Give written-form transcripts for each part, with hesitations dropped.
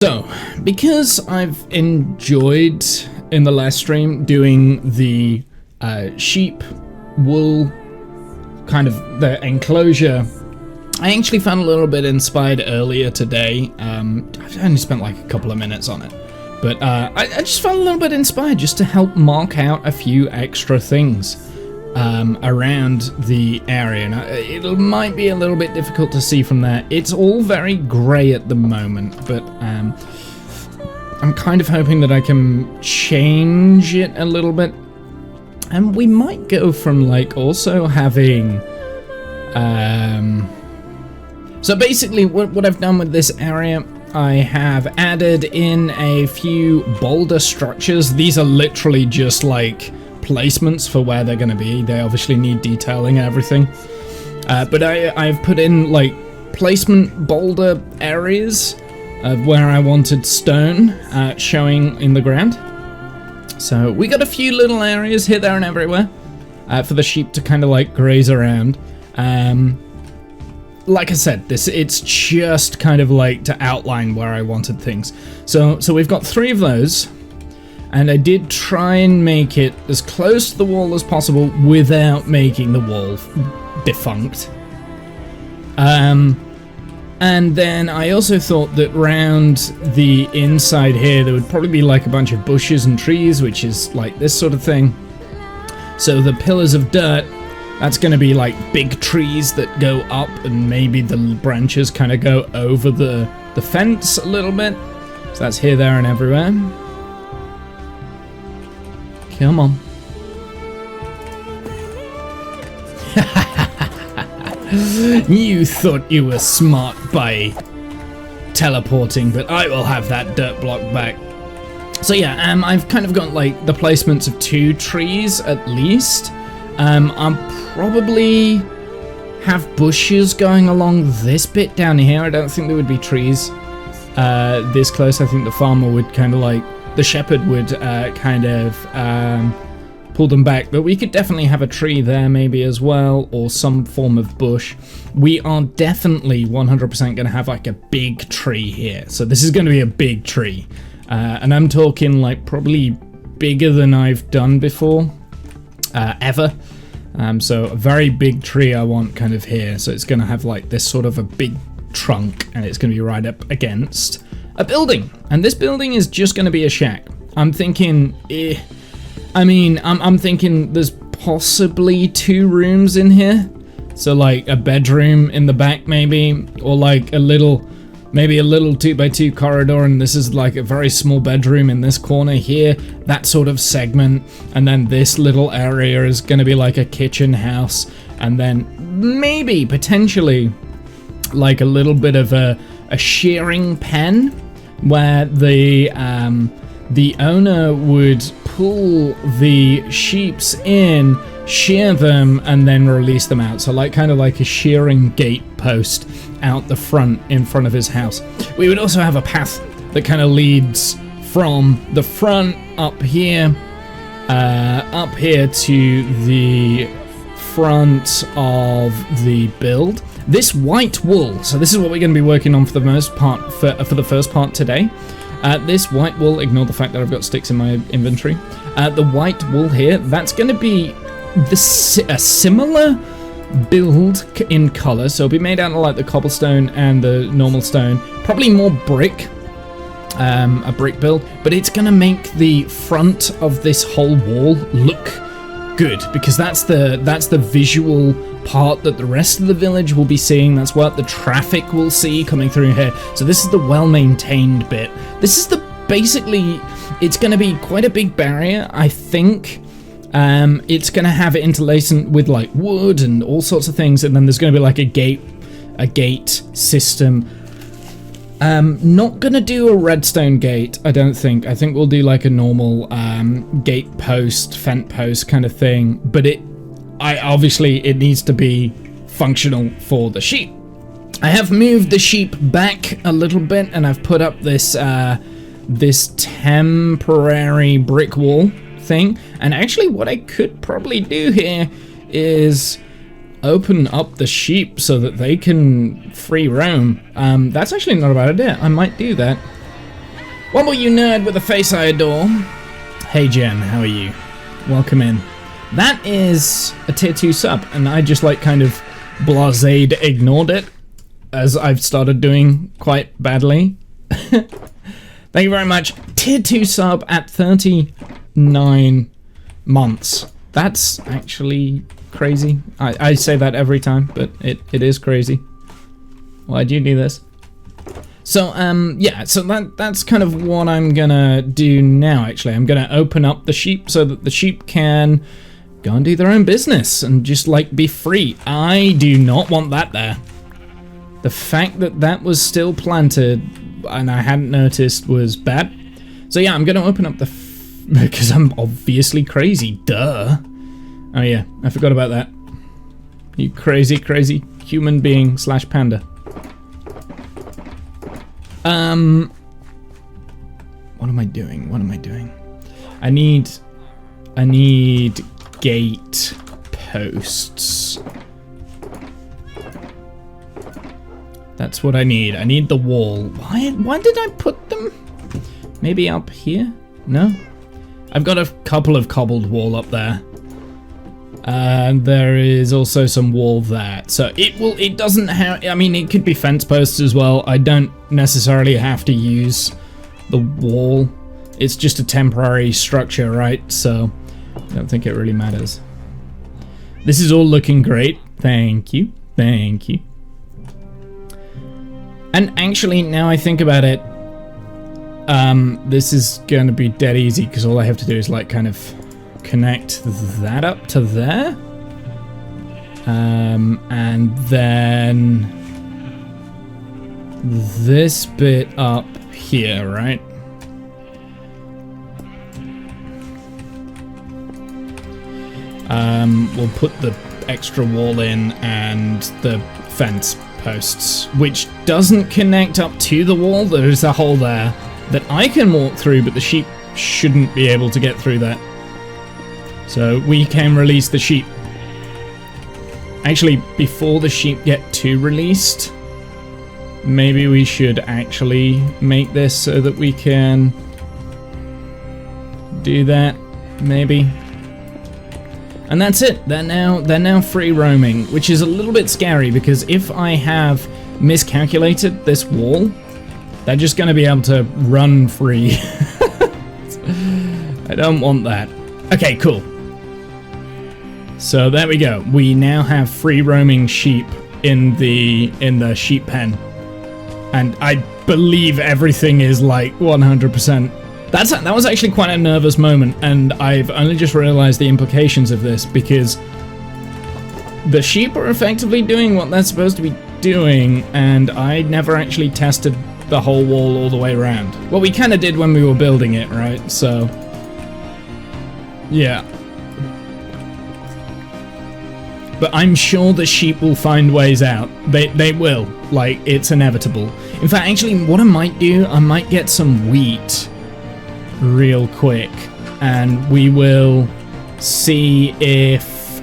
So, because I've enjoyed in the last stream doing the sheep wool kind of the enclosure, I actually found a little bit inspired earlier today. I've only spent like a couple of minutes on it, but I just found a little bit inspired just to help mark out a few extra things around the area. And it might be a little bit difficult to see from there. It's all very grey at the moment, but I'm kind of hoping that I can change it a little bit. And we might go from like also having so basically what I've done with this area, I have added in a few boulder structures. These are literally just like placements for where they're going to be. They obviously need detailing and everything, but I've put in like placement boulder areas of where I wanted stone showing in the ground. So we got a few little areas here, there and everywhere for the sheep to kind of like graze around. Like I said, it's just kind of like to outline where I wanted things. So we've got 3 of those. And I did try and make it as close to the wall as possible without making the wall defunct. And then I also thought that round the inside here there would probably be like a bunch of bushes and trees, which is like this sort of thing. So the pillars of dirt, that's going to be like big trees that go up, and maybe the branches kind of go over the fence a little bit. So that's here, there and everywhere. Come on. You thought you were smart by teleporting, but I will have that dirt block back. So yeah, I've kind of got like the placements of 2 trees at least. I'll probably have bushes going along this bit down here. I don't think there would be trees this close. I think the farmer would kind of like, the shepherd would kind of pull them back, but we could definitely have a tree there maybe as well, or some form of bush. We are definitely 100% going to have like a big tree here. So this is going to be a big tree, and I'm talking like probably bigger than I've done before, ever. So a very big tree I want kind of here. So it's going to have like this sort of a big trunk, and it's going to be right up against a building, and this building is just going to be a shack. I'm thinking, I'm thinking there's possibly 2 rooms in here, so like a bedroom in the back maybe, or like maybe a little 2x2 corridor, and this is like a very small bedroom in this corner here, that sort of segment, and then this little area is going to be like a kitchen house, and then maybe potentially like a little bit of a shearing pen, where the owner would pull the sheeps in, shear them, and then release them out. So like kind of like a shearing gate post out the front in front of his house. We would also have a path that kind of leads from the front up here to the front of the build. This white wool, so this is what we're going to be working on for the most part, for the first part today. This white wool, ignore the fact that I've got sticks in my inventory. The white wool here, that's going to be a similar build in color, so it'll be made out of like the cobblestone and the normal stone, probably more brick, a brick build, but it's going to make the front of this whole wall look good, because that's the visual part that the rest of the village will be seeing. That's what the traffic will see coming through here. So this is the well-maintained bit. This is basically, it's going to be quite a big barrier, I think. It's going to have it interlaced with like wood and all sorts of things, and then there's going to be like a gate system. Not gonna do a redstone gate, I don't think. I think we'll do like a normal gate post, fence post kind of thing, but obviously it needs to be functional for the sheep. I have moved the sheep back a little bit, and I've put up this this temporary brick wall thing. And actually what I could probably do here is open up the sheep so that they can free roam. That's actually not a bad idea. I might do that. One more you nerd with a face I adore. Hey Jen, how are you? Welcome in. That is a tier 2 sub, and I just like kind of blasé ignored it, as I've started doing quite badly. Thank you very much. Tier 2 sub at 39 months. That's actually crazy. I say that every time, but it is crazy. Why do you do this? So, yeah, so that's kind of what I'm gonna do now, actually. I'm gonna open up the sheep so that the sheep can go and do their own business and just, like, be free. I do not want that there. The fact that that was still planted and I hadn't noticed was bad. So, yeah, I'm gonna open up the... because I'm obviously crazy, duh. Oh, yeah, I forgot about that. You crazy, crazy human being slash panda. What am I doing? What am I doing? I need gate posts. That's what I need. I need the wall. Why did I put them? Maybe up here? No? I've got a couple of cobbled wall up there. And there is also some wall there. So it doesn't have, I mean, it could be fence posts as well. I don't necessarily have to use the wall. It's just a temporary structure, right? So I don't think it really matters. This is all looking great. Thank you. Thank you. And actually, now I think about it, this is going to be dead easy because all I have to do is like kind of connect that up to there. And then this bit up here, right? We'll put the extra wall in and the fence posts, which doesn't connect up to the wall. There's a hole there that I can walk through, but the sheep shouldn't be able to get through that. So we can release the sheep. Actually, before the sheep get too released, maybe we should actually make this so that we can do that, maybe. And that's it. They're now free roaming, which is a little bit scary because if I have miscalculated this wall, they're just going to be able to run free. I don't want that. Okay, cool. So there we go. We now have free roaming sheep in the sheep pen. And I believe everything is like 100%. That was actually quite a nervous moment, and I've only just realized the implications of this because the sheep are effectively doing what they're supposed to be doing, and I never actually tested the whole wall all the way around. Well, we kind of did when we were building it, right? So, yeah. But I'm sure the sheep will find ways out. They will. Like, it's inevitable. In fact, actually, what I might do, I might get some wheat real quick, and we will see if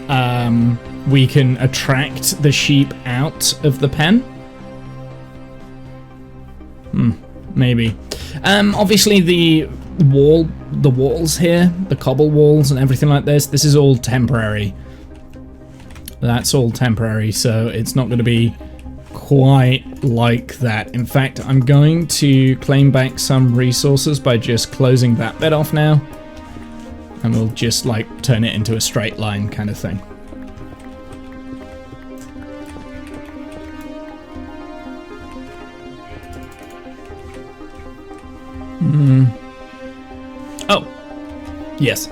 we can attract the sheep out of the pen. Maybe. Obviously the walls here, the cobble walls and everything like this is all temporary. That's all temporary, so it's not going to be quite like that. In fact, I'm going to claim back some resources by just closing that bit off now, and we'll just like turn it into a straight line kind of thing. Oh, yes.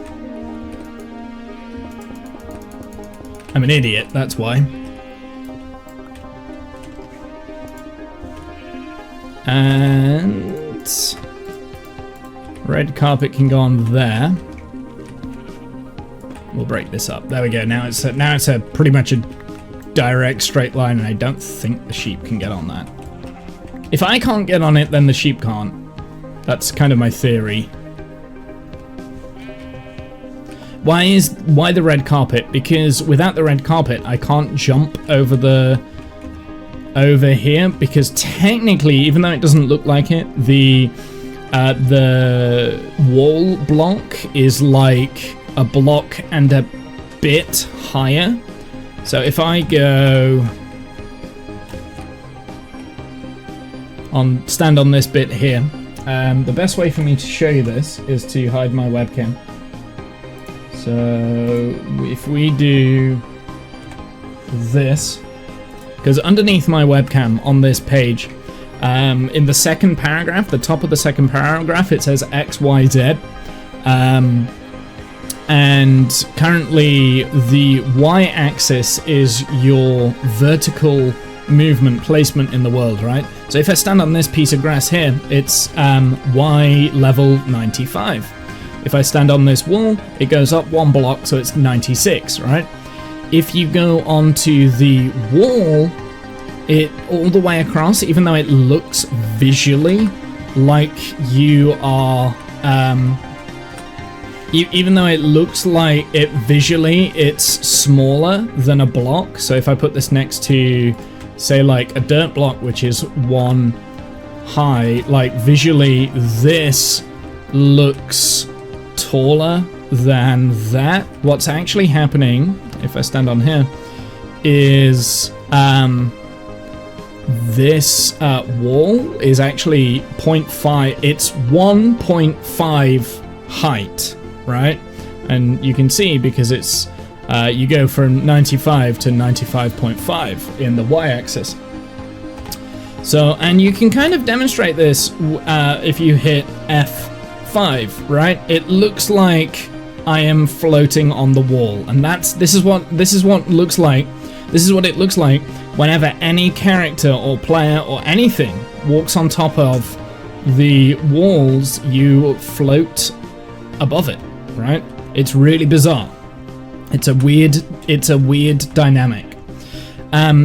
I'm an idiot, that's why. And red carpet can go on there. We'll break this up. There we go. Now it's a pretty much a direct straight line, and I don't think the sheep can get on that. If I can't get on it, then the sheep can't. That's kind of my theory. Why the red carpet? Because without the red carpet, I can't jump over here, because technically, even though it doesn't look like it, the the wall block is like a block and a bit higher. So if I go stand on this bit here, the best way for me to show you this is to hide my webcam. So if we do this, because underneath my webcam on this page, in the second paragraph, the top of the second paragraph, it says XYZ. And currently the Y-axis is your vertical movement placement in the world, right? So if I stand on this piece of grass here, it's Y level 95. If I stand on this wall, it goes up one block, so it's 96, right? If you go onto the wall, it all the way across, even though it looks visually like you are even though it looks like it visually it's smaller than a block. So if I put this next to, say, like a dirt block, which is one high, like visually this looks taller than that. What's actually happening, if I stand on here, is this wall is actually 0.5, it's 1.5 height, right? And you can see, because it's you go from 95 to 95.5 in the y-axis. So, and you can kind of demonstrate this if you hit F5, right? It looks like I am floating on the wall, and this is what it looks like. This is what it looks like whenever any character or player or anything walks on top of the walls. You float above it, right? It's really bizarre. It's a weird dynamic.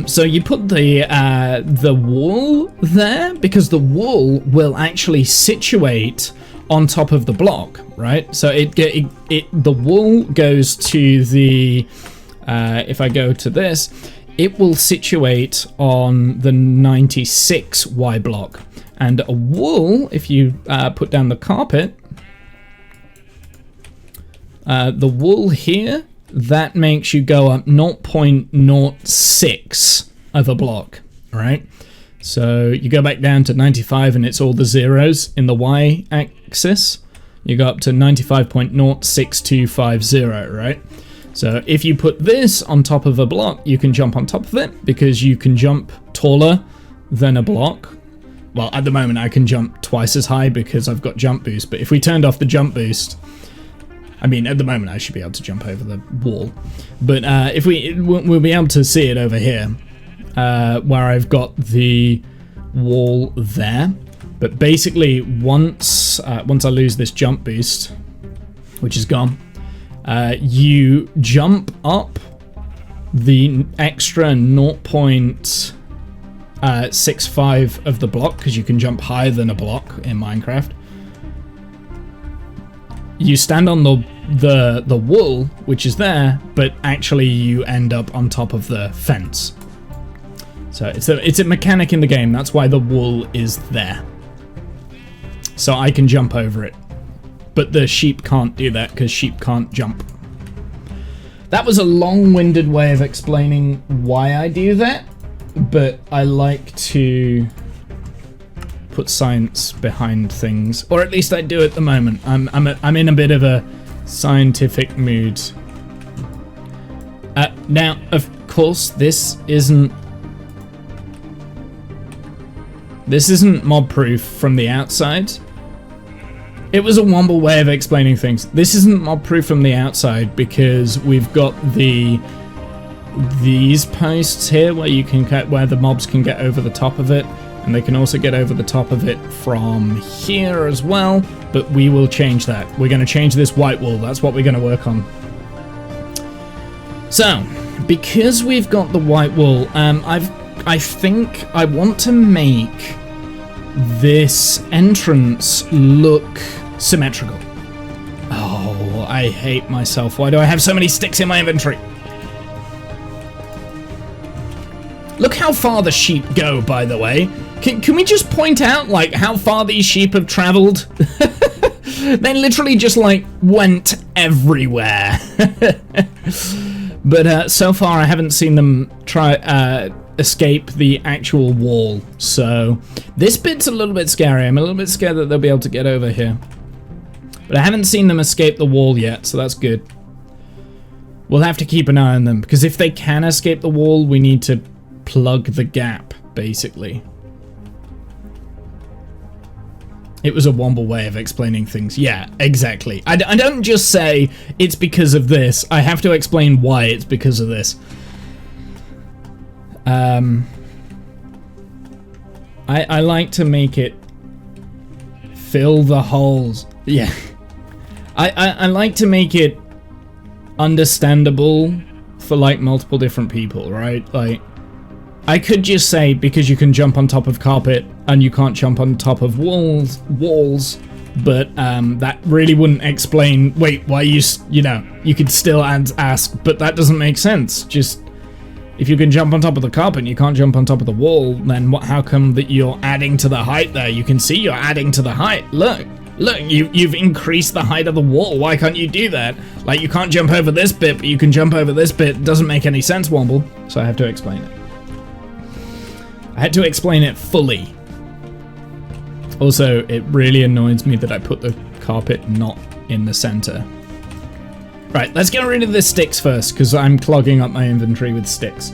So you put the wall there because the wall will actually situate on top of the block, right? So the wall goes to the if I go to this, it will situate on the 96 Y block, and a wall, if you put down the carpet, the wall here, that makes you go up 0.06 of a block, right? So you go back down to 95 and it's all the zeros in the y-axis. You go up to 95.06250, right? So if you put this on top of a block, you can jump on top of it because you can jump taller than a block. Well, at the moment I can jump twice as high because I've got jump boost, but if we turned off the jump boost, I mean, at the moment I should be able to jump over the wall, but if we'll be able to see it over here, where I've got the wall there. But basically, once I lose this jump boost, which is gone, you jump up the extra 0.65 of the block, because you can jump higher than a block in Minecraft. You stand on the wall, which is there, but actually you end up on top of the fence. So it's a mechanic in the game. That's why the wall is there. So I can jump over it. But the sheep can't do that because sheep can't jump. That was a long-winded way of explaining why I do that, but I like to put science behind things, or at least I do at the moment. I'm in a bit of a scientific mood. Now, of course, this isn't mob-proof from the outside. It was a womble way of explaining things. This isn't mob-proof from the outside because we've got these posts here where the mobs can get over the top of it. And they can also get over the top of it from here as well, but we will change that. We're going to change this white wall. That's what we're going to work on. So, because we've got the white wall, I think I want to make this entrance look symmetrical. Oh, I hate myself. Why do I have so many sticks in my inventory? Look how far the sheep go, by the way. Can we just point out, like, how far these sheep have traveled? They literally just, like, went everywhere. But so far I haven't seen them try escape the actual wall. So this bit's a little bit scary. I'm a little bit scared that they'll be able to get over here. But I haven't seen them escape the wall yet, so that's good. We'll have to keep an eye on them, because if they can escape the wall, we need to plug the gap, basically. It was a Womble way of explaining things. Yeah, exactly. I don't just say it's because of this. I have to explain why it's because of this. I like to make it fill the holes. Yeah. I like to make it understandable for, like, multiple different people, right? Like, I could just say because you can jump on top of carpet and you can't jump on top of walls, but that really wouldn't explain, wait, why you know, you could still ask, but that doesn't make sense. Just, if you can jump on top of the carpet and you can't jump on top of the wall, then how come that you're adding to the height there? You can see you're adding to the height. Look, you've increased the height of the wall. Why can't you do that? Like, you can't jump over this bit, but you can jump over this bit. It doesn't make any sense, Womble. So I have to explain it. I had to explain it fully. Also, it really annoys me that I put the carpet not in the center. Right, let's get rid of the sticks first, because I'm clogging up my inventory with sticks.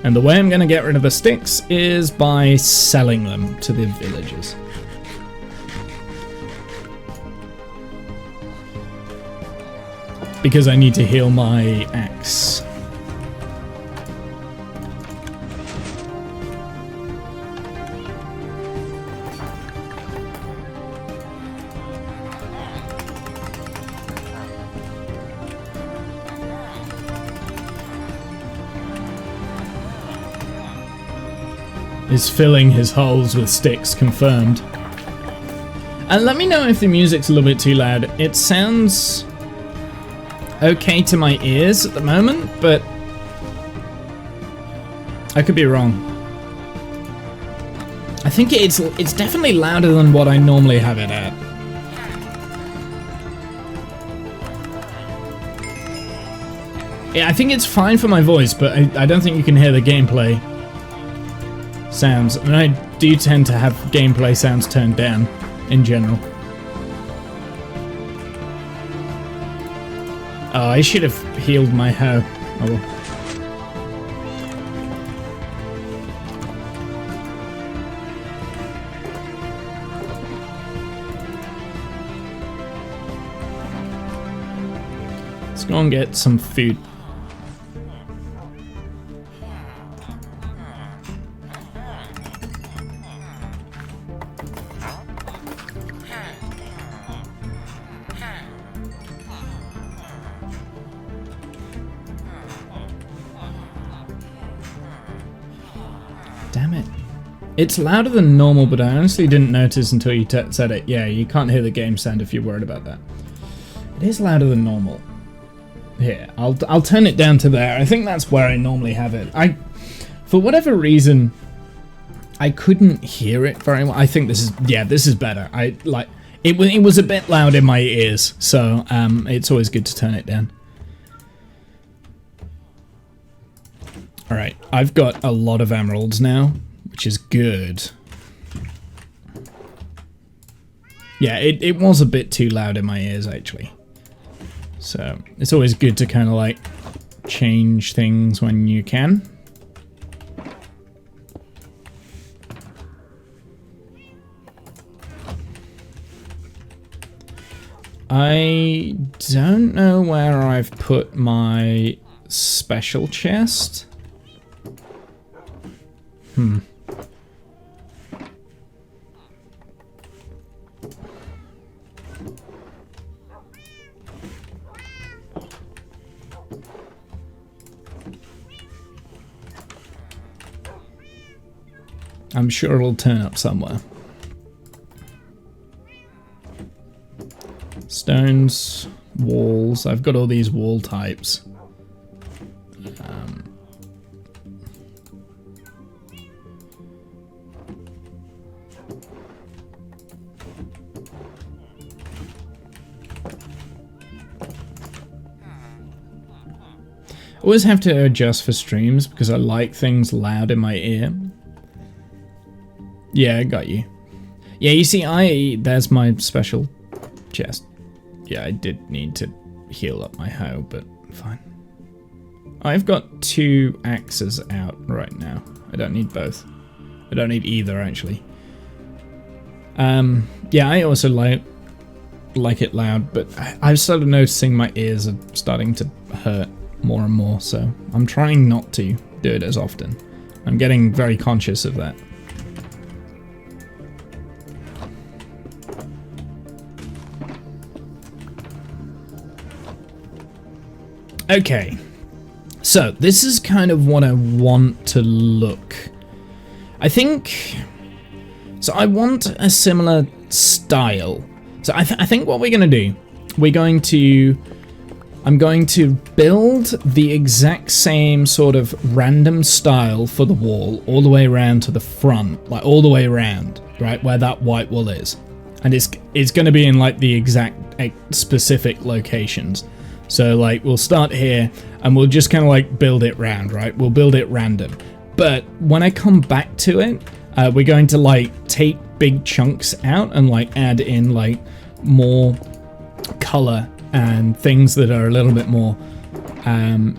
And the way I'm going to get rid of the sticks is by selling them to the villagers. Because I need to heal my axe. Is filling his holes with sticks, confirmed. And let me know if the music's a little bit too loud. It sounds okay to my ears at the moment, but I could be wrong. I think it's definitely louder than what I normally have it at. Yeah, I think it's fine for my voice, but I don't think you can hear the gameplay sounds. I mean, I do tend to have gameplay sounds turned down in general. Oh, I should have healed my hoe. Oh well. Let's go and get some food. Damn it. It's louder than normal, but I honestly didn't notice until you said it. Yeah, you can't hear the game sound if you're worried about that. It is louder than normal. Here, I'll turn it down to there. I think that's where I normally have it. For whatever reason, I couldn't hear it very well. I think this is, yeah, this is better. It was a bit loud in my ears, so it's always good to turn it down. Alright, I've got a lot of emeralds now, which is good. Yeah, it was a bit too loud in my ears, actually. So, it's always good to kind of, like, change things when you can. I don't know where I've put my special chest. I'm sure it'll turn up somewhere. Stones, walls. I've got all these wall types. Always have to adjust for streams because I like things loud in my ear. Yeah, I got you. Yeah, you see, there's my special chest. Yeah, I did need to heal up my hoe, but fine. I've got 2 axes out right now. I don't need both. I don't need either, actually. Yeah, I also like it loud, but I've started noticing my ears are starting to hurt more and more, so I'm trying not to do it as often. I'm getting very conscious of that. Okay, so this is kind of what I want to look. I think, so I want a similar style. So I think what we're going to do, I'm going to build the exact same sort of random style for the wall all the way around to the front, like all the way around, right, where that white wall is. And it's going to be in like the exact specific locations. So like we'll start here and we'll just kind of like build it round, right? We'll build it random. But when I come back to it, we're going to like take big chunks out and like add in like more color and things that are a little bit more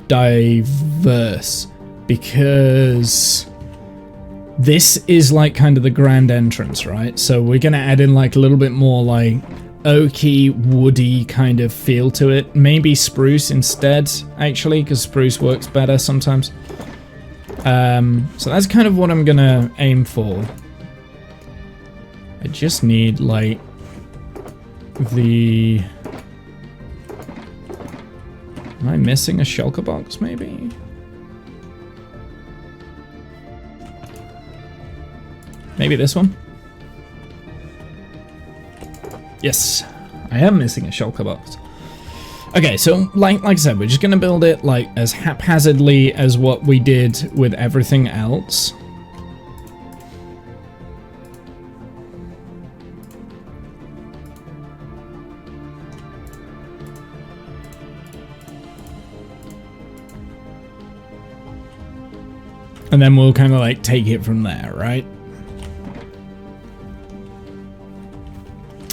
diverse, because this is like kind of the grand entrance, right? So we're going to add in like a little bit more like oaky, woody kind of feel to it. Maybe spruce instead, actually, because spruce works better sometimes. So that's kind of what I'm gonna aim for. I just need like the... Am I missing a shulker box, maybe? Maybe this one? Yes, I am missing a shulker box. Okay, so like I said, we're just gonna build it like as haphazardly as what we did with everything else. And then we'll kind of like take it from there, right?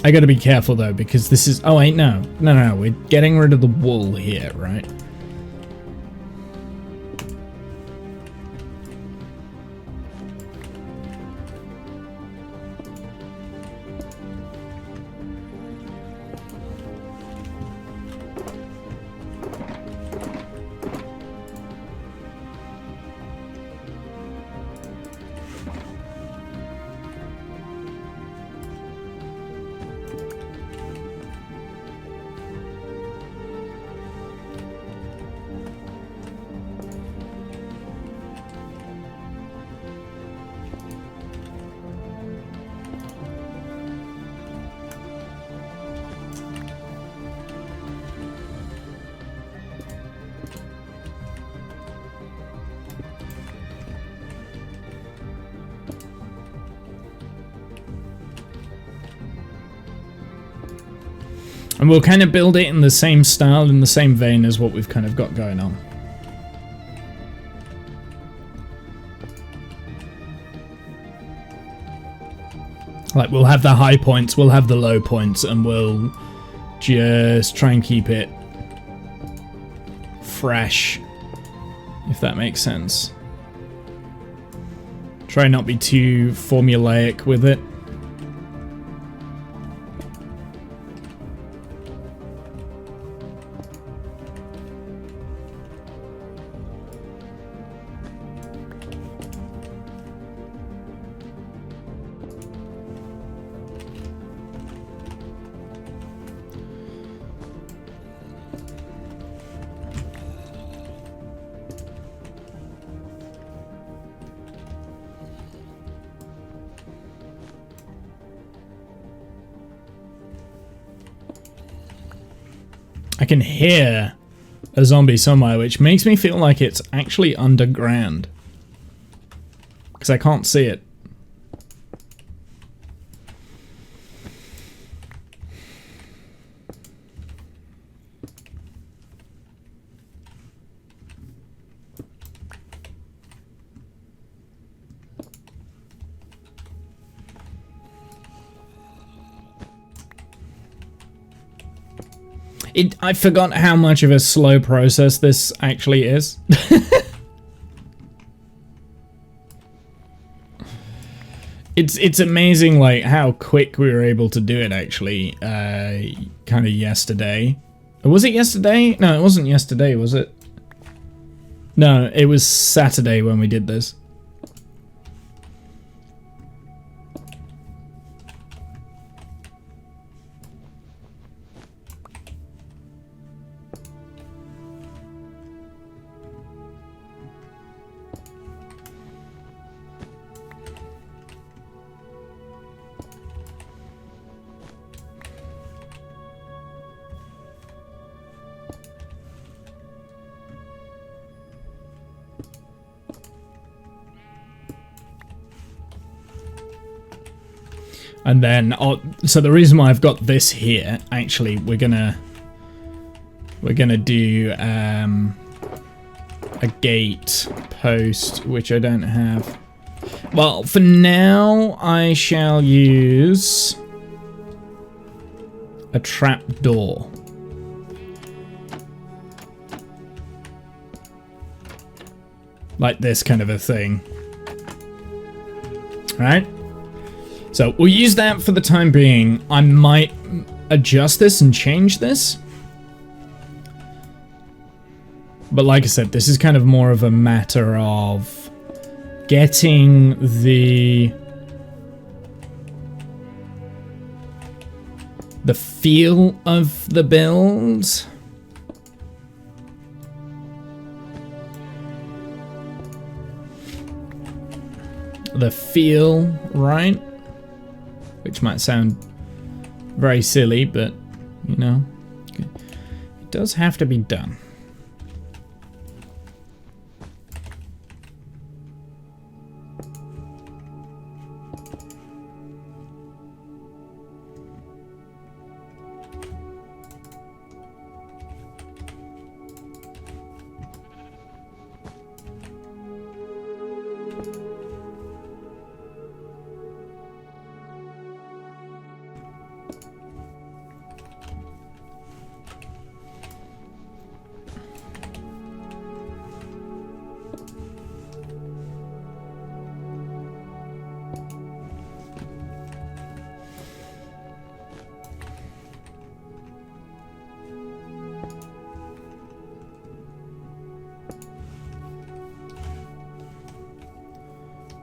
I gotta be careful though, because this is... Oh wait, no, we're getting rid of the wool here, right? And we'll kind of build it in the same style, in the same vein as what we've kind of got going on. Like, we'll have the high points, we'll have the low points, and we'll just try and keep it fresh, if that makes sense. Try not be too formulaic with it. I can hear a zombie somewhere, which makes me feel like it's actually underground. Because I can't see it. I forgot how much of a slow process this actually is. It's amazing, like, how quick we were able to do it, actually, kind of yesterday. Was it yesterday? No, it wasn't yesterday, was it? No, it was Saturday when we did this. And then, so the reason why I've got this here, actually, we're gonna do a gate post, which I don't have. Well, for now, I shall use a trap door. Like this kind of a thing. Right? So we'll use that for the time being. I might adjust this and change this. But like I said, this is kind of more of a matter of getting the feel of the build. The feel, right? Which might sound very silly, but, you know, it does have to be done.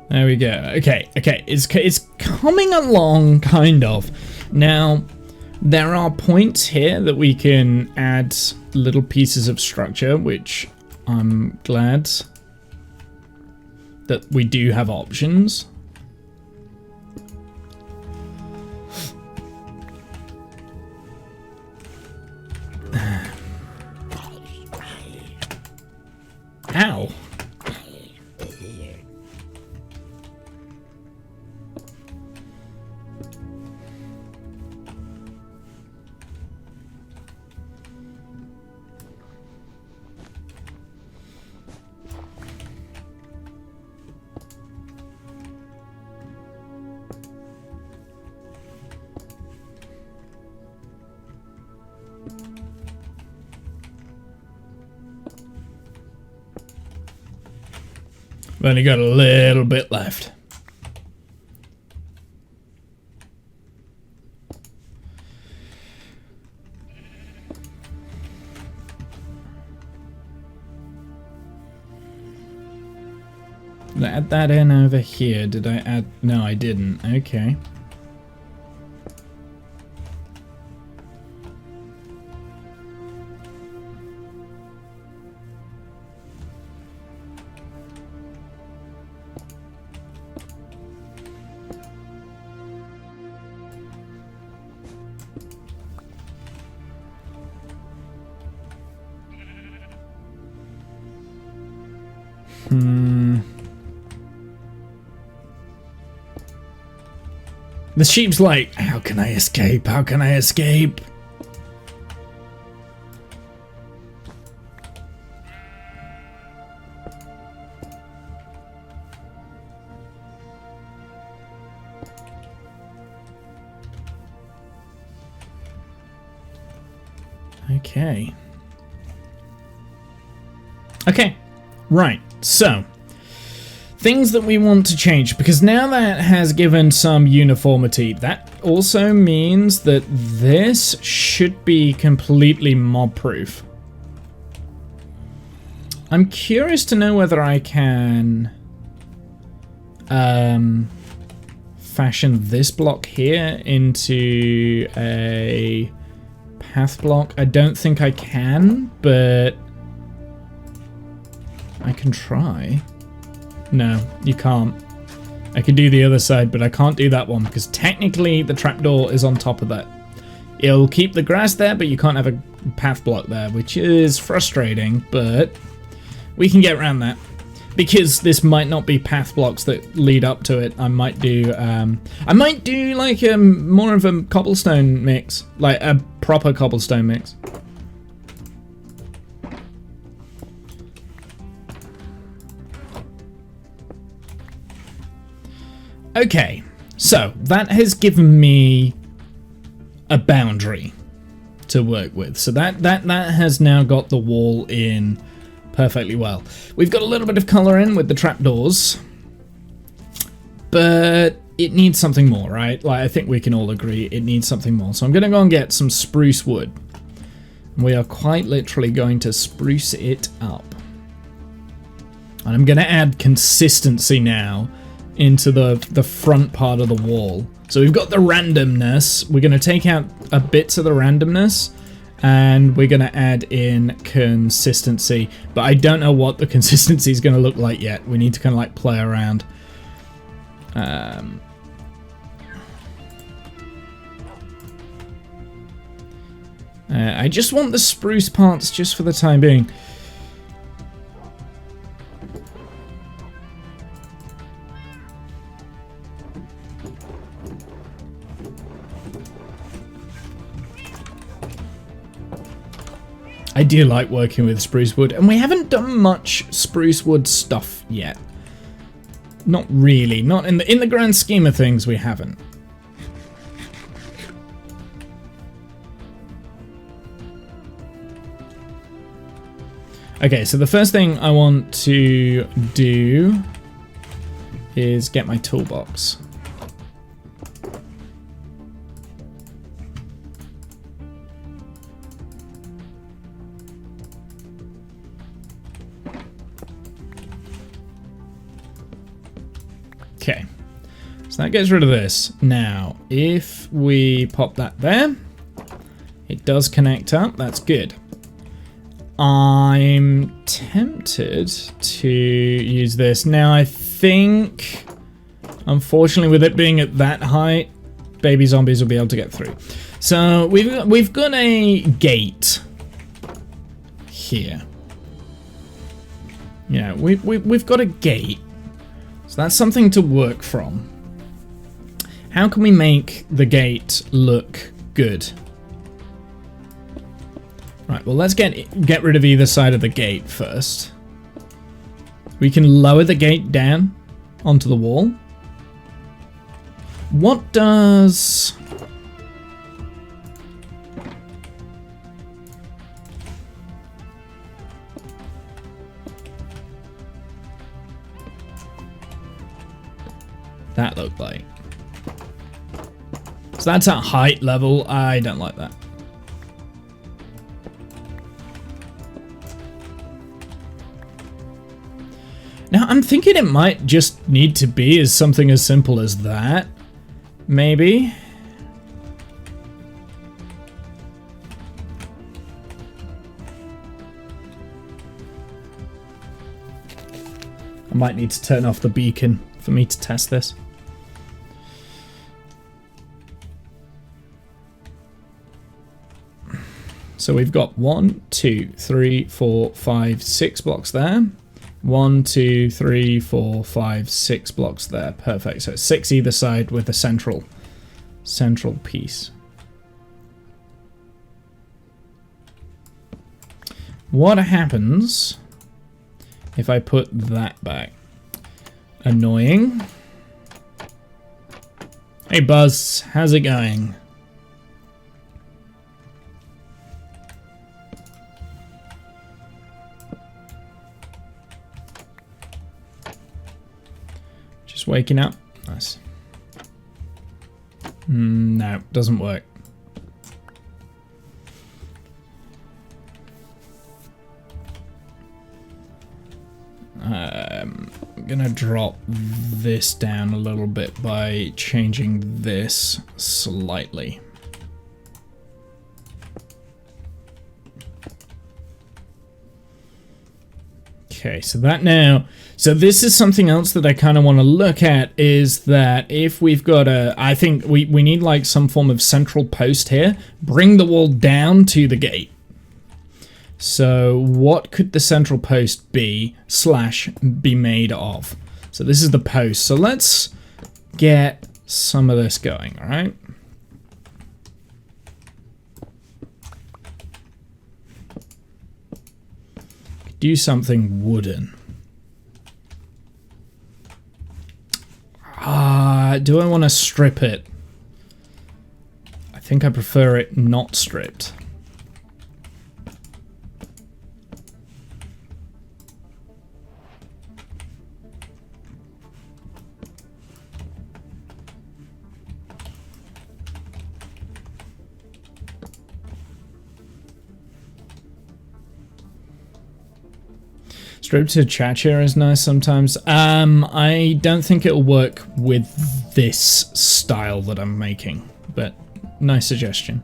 There we go. Okay, it's coming along, kind of. Now, there are points here that we can add little pieces of structure, which I'm glad that we do have options. Ow. We've only got a little bit left. Did I add that in over here? Did I add? No, I didn't. Okay. The sheep's like, how can I escape? How can I escape? Okay. Okay, right, so things that we want to change, because now that has given some uniformity, that also means that this should be completely mob-proof. I'm curious to know whether I can fashion this block here into a path block. I don't think I can, but I can try. No, you can't. I can do the other side, but I can't do that one because technically the trapdoor is on top of that. It'll keep the grass there, but you can't have a path block there, which is frustrating, but we can get around that. Because this might not be path blocks that lead up to it, I might do like more of a cobblestone mix, like a proper cobblestone mix. Okay, so that has given me a boundary to work with. So that has now got the wall in perfectly well. We've got a little bit of colour in with the trapdoors, but it needs something more, right? Like, I think we can all agree it needs something more. So I'm going to go and get some spruce wood. We are quite literally going to spruce it up. And I'm going to add consistency now into the front part of the wall. So we've got the randomness. We're going to take out a bits of the randomness and we're going to add in consistency. But I don't know what the consistency is going to look like yet. We need to kind of like play around. I just want the spruce parts just for the time being. I do like working with spruce wood, and we haven't done much spruce wood stuff yet. Not really, not in the grand scheme of things, we haven't. Okay, so the first thing I want to do is get my toolbox. Okay, so that gets rid of this. Now, if we pop that there, it does connect up. That's good. I'm tempted to use this. Now, I think, unfortunately, with it being at that height, baby zombies will be able to get through. So we've got a gate here. Yeah, we've got a gate. So that's something to work from. How can we make the gate look good? Right, well, let's get rid of either side of the gate first. We can lower the gate down onto the wall. What does... that look like? So that's at height level. I don't like that. Now I'm thinking it might just need to be as something as simple as that. Maybe. I might need to turn off the beacon for me to test this. So we've got 1, 2, 3, 4, 5, 6 blocks there. 1, 2, 3, 4, 5, 6 blocks there. Perfect. So it's 6 either side with a central piece. What happens if I put that back? Annoying. Hey Buzz, how's it going? Just waking up. Nice. No, doesn't work. I'm gonna drop this down a little bit by changing this slightly. Okay, so that now, so this is something else that I kind of want to look at, is that if we've got I think we need like some form of central post here, bring the wall down to the gate. So what could the central post be / be made of? So this is the post. So let's get some of this going, all right? Do something wooden. Do I want to strip it? I think I prefer it not stripped. Strip to Chacha is nice sometimes. I don't think it'll work with this style that I'm making, but nice suggestion.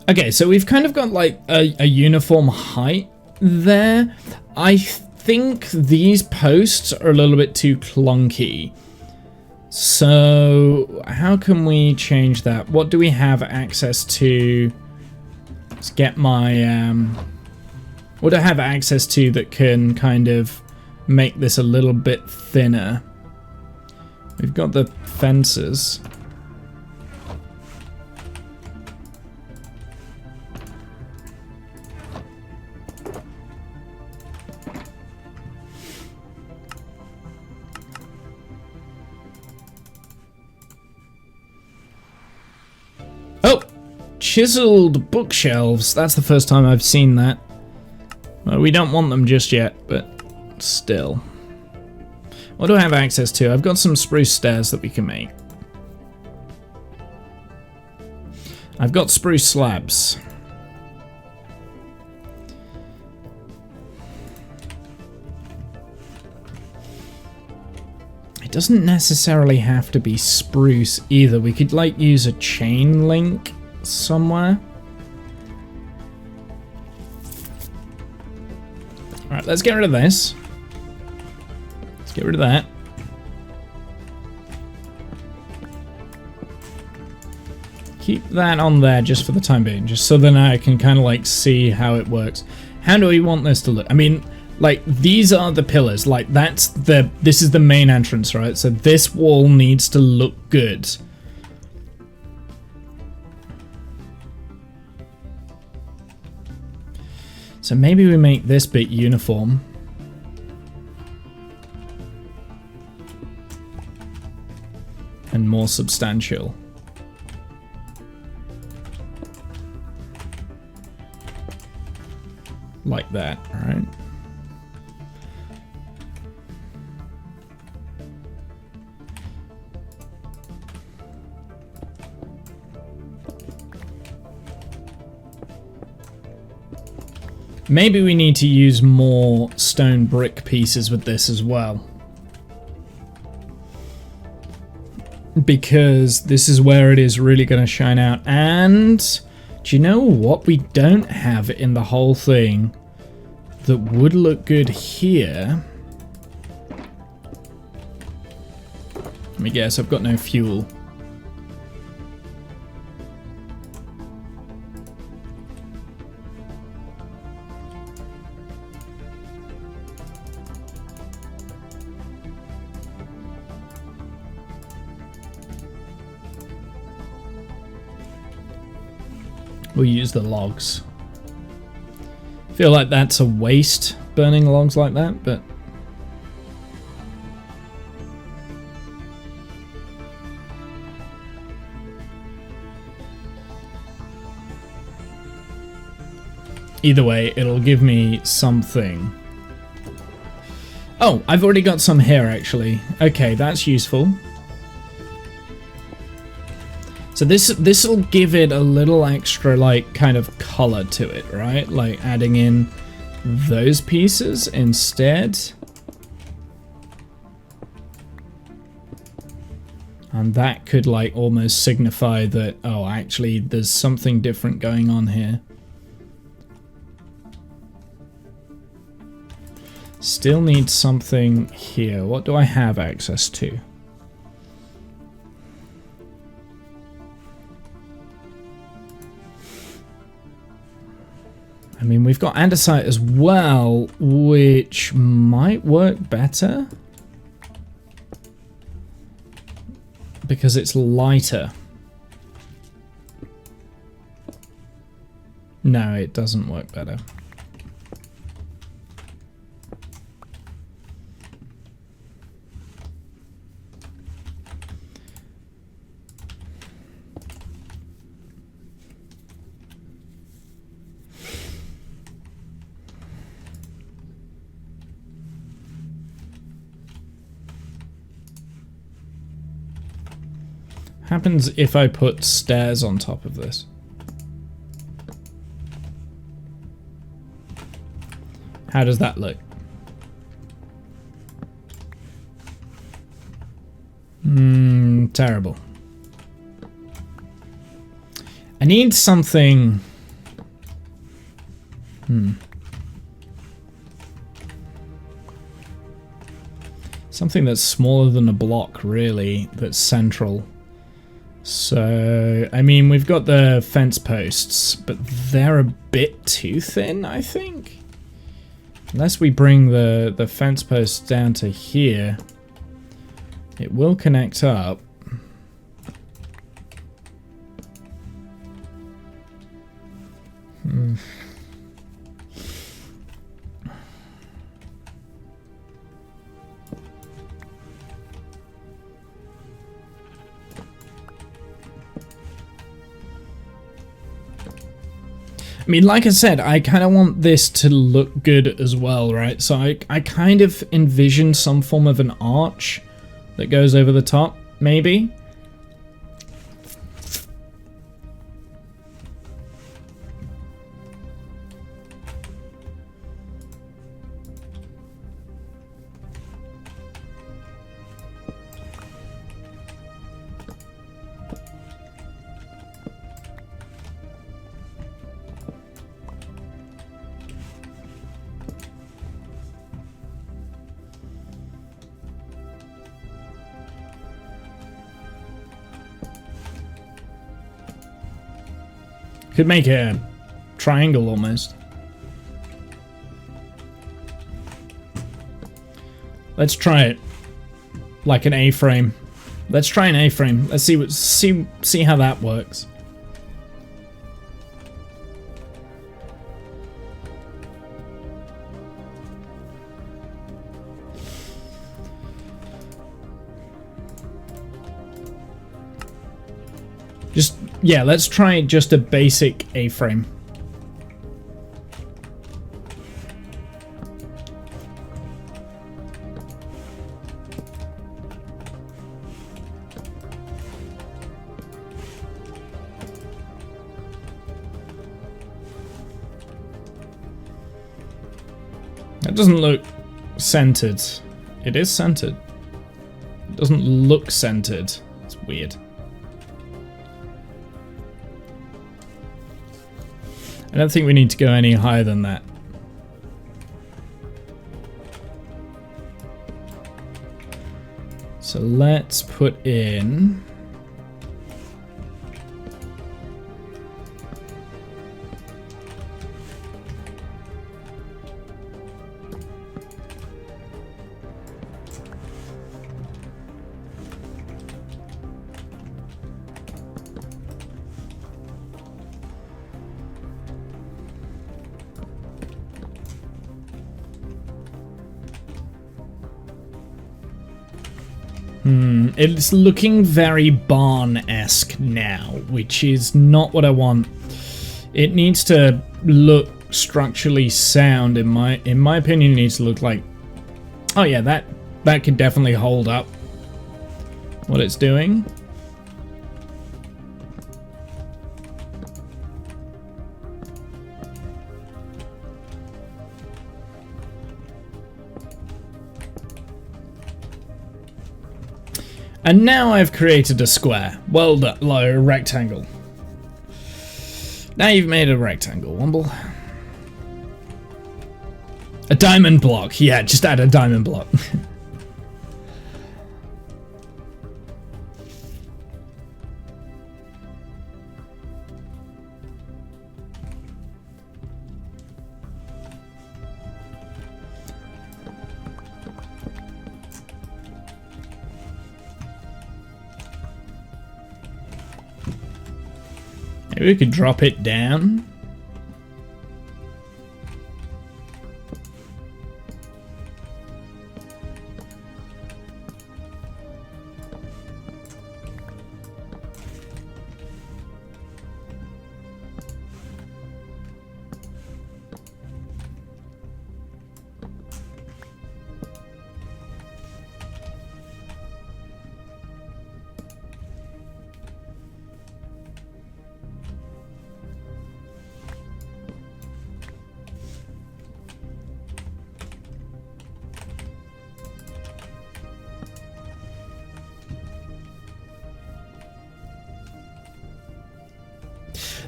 Okay, so we've kind of got like a uniform height there. I think these posts are a little bit too clunky. So how can we change that? What do we have access to? Let's get my what do I have access to that can kind of make this a little bit thinner? We've got the fences. Chiseled bookshelves. That's the first time I've seen that. Well, we don't want them just yet, but still. What do I have access to? I've got some spruce stairs that we can make. I've got spruce slabs. It doesn't necessarily have to be spruce either. We could like use a chain link somewhere. Alright, let's get rid of this. Let's get rid of that. Keep that on there just for the time being, just so then I can kind of like see how it works. How do we want this to look? I mean, like these are the pillars, like this is the main entrance, right? So this wall needs to look good. So maybe we make this bit uniform. And more substantial. Like that, alright? Maybe we need to use more stone brick pieces with this as well. Because this is where it is really going to shine out. And do you know what we don't have in the whole thing that would look good here? Let me guess, I've got no fuel. We'll use the logs. Feel like that's a waste, burning logs like that, but... Either way, it'll give me something. Oh, I've already got some here, actually. Okay, that's useful. So this'll give it a little extra, like, kind of color to it, right? Like, adding in those pieces instead. And that could, like, almost signify that, oh, actually, there's something different going on here. Still need something here. What do I have access to? I mean, we've got andesite as well, which might work better. Because it's lighter. No, it doesn't work better. Happens if I put stairs on top of this? How does that look? Terrible. I need something. Something that's smaller than a block, really, that's central. So, I mean, we've got the fence posts, but they're a bit too thin, I think. Unless we bring the fence posts down to here, it will connect up. I mean, like I said, I kind of want this to look good as well, right? So I kind of envision some form of an arch that goes over the top, maybe. Could make a triangle almost. Let's try it. Like an A-frame. Let's try an A-frame. Let's see how that works. Yeah, let's try just a basic A-frame. That doesn't look centered. It is centered. It doesn't look centered. It's weird. I don't think we need to go any higher than that. So let's put in... It's looking very barn-esque now, which is not what I want. It needs to look structurally sound, in my opinion, needs to look like... Oh yeah, that could definitely hold up what it's doing. And now I've created a square. Well done, like a rectangle. Now you've made a rectangle, Wumble. A diamond block. Yeah, just add a diamond block. Maybe we could drop it down.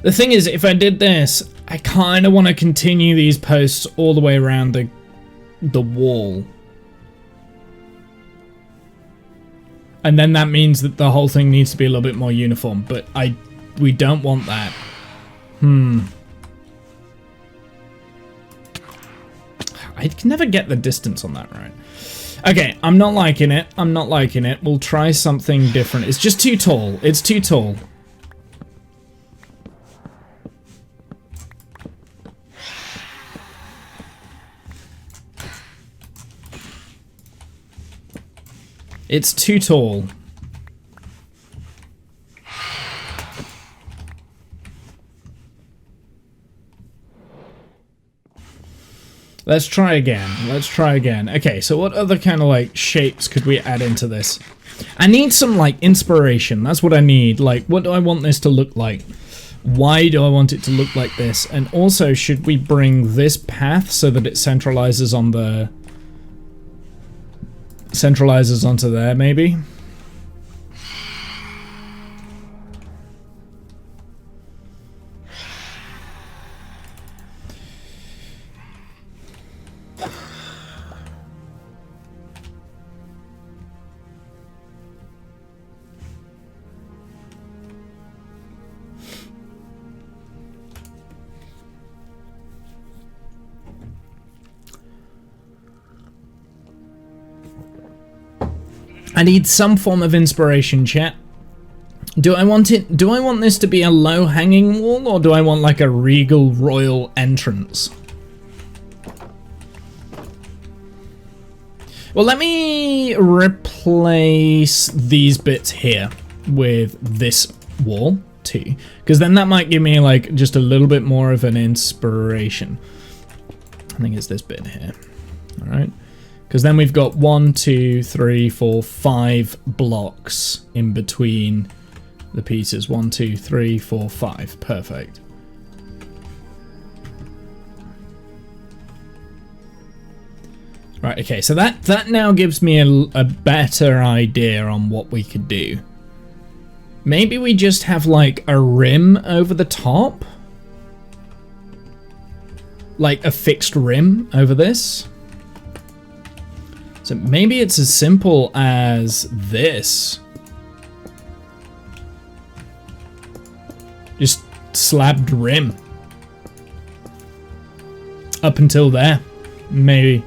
The thing is, if I did this, I kind of want to continue these posts all the way around the wall. And then that means that the whole thing needs to be a little bit more uniform, but we don't want that. I can never get the distance on that right. Okay, I'm not liking it. I'm not liking it. We'll try something different. It's just too tall. It's too tall. It's too tall. Let's try again. Let's try again. Okay, so what other kind of like shapes could we add into this? I need some like inspiration. That's what I need. Like, what do I want this to look like? Why do I want it to look like this? And also, should we bring this path so that it centralizes on the... centralizes onto there, maybe? I need some form of inspiration, chat. Do I want this to be a low-hanging wall, or do I want like a regal royal entrance? Well, let me replace these bits here with this wall too, because then that might give me like just a little bit more of an inspiration. I think it's this bit here. All right. Because then we've got 1, 2, 3, 4, 5 blocks in between the pieces. 1, 2, 3, 4, 5. Perfect. Right, okay, so that now gives me a better idea on what we could do. Maybe we just have like a rim over the top? Like a fixed rim over this? So maybe it's as simple as this. Just slabbed rim. Up until there, maybe.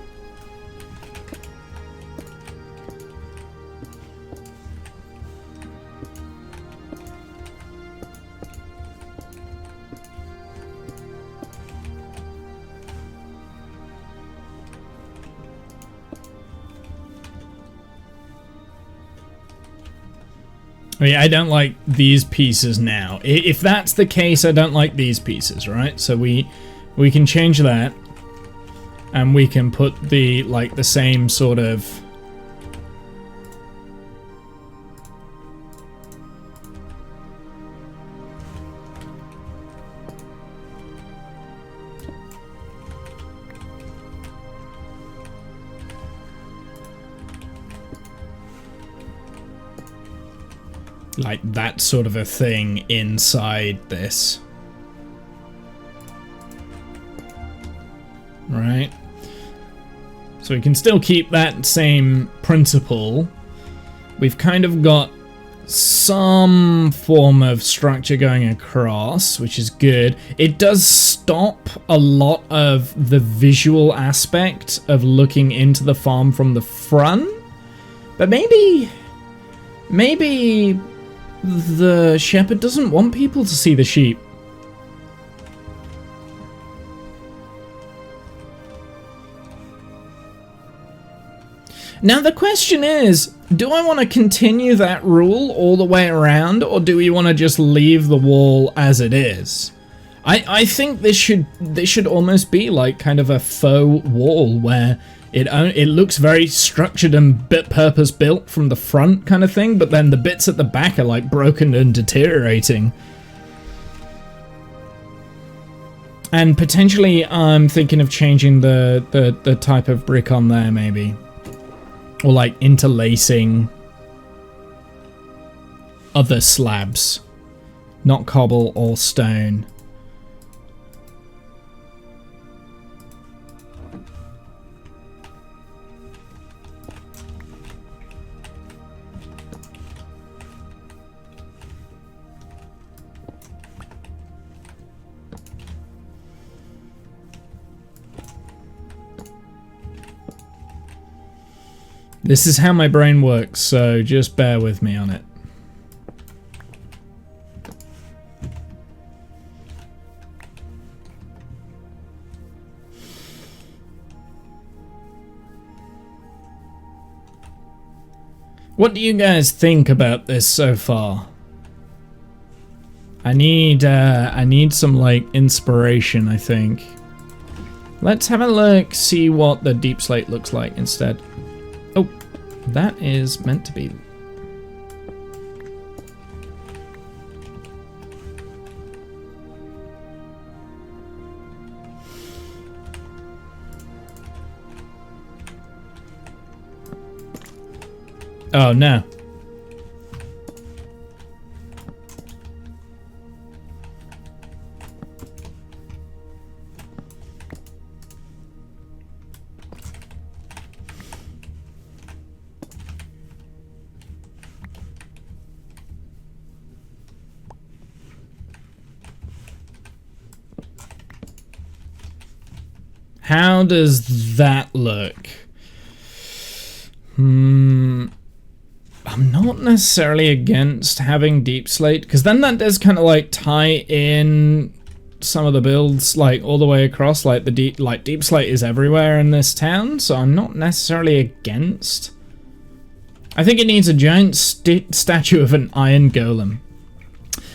I mean, I don't like these pieces now. If that's the case, I don't like these pieces, right? So we We can change that, and we can put the, like, the same sort of... like that sort of a thing inside this. Right. So we can still keep that same principle. We've kind of got some form of structure going across, which is good. It does stop a lot of the visual aspect of looking into the farm from the front. But maybe the shepherd doesn't want people to see the sheep. Now the question is, do I want to continue that rule all the way around, or do we want to just leave the wall as it is? I think this should almost be like kind of a faux wall where it looks very structured and purpose built from the front kind of thing, but then the bits at the back are like broken and deteriorating. And potentially I'm thinking of changing the type of brick on there maybe. Or like interlacing other slabs, not cobble or stone. This is how my brain works, so just bear with me on it. What do you guys think about this so far? I need some like inspiration, I think. Let's have a look, see what the deep slate looks like instead. Oh, that is meant to be. Oh no. How does that look? I'm not necessarily against having deep slate, because then that does kind of like tie in some of the builds like all the way across. Like the deep slate is everywhere in this town, so I'm not necessarily against. I think it needs a giant statue of an iron golem.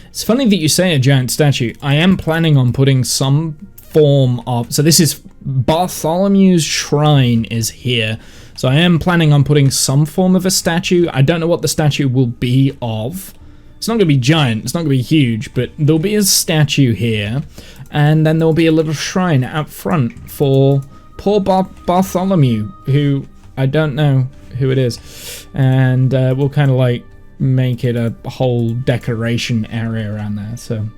It's funny that you say a giant statue. I am planning on putting some form of, so this is Bartholomew's shrine is here, so I am planning on putting some form of a statue. I don't know what the statue will be of. It's not going to be giant, it's not going to be huge, but there'll be a statue here, and then there'll be a little shrine out front for poor Bartholomew, who I don't know who it is, and we'll kind of like make it a whole decoration area around there, so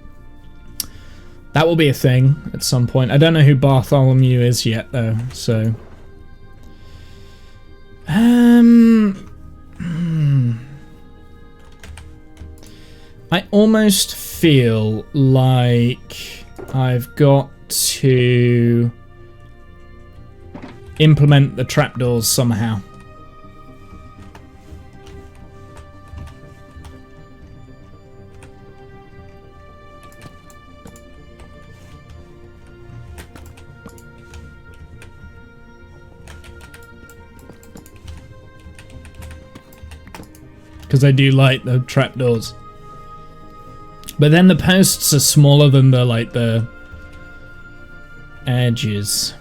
that will be a thing at some point. I don't know who Bartholomew is yet though, so I almost feel like I've got to implement the trapdoors somehow. Because I do like the trapdoors. But then the posts are smaller than the edges.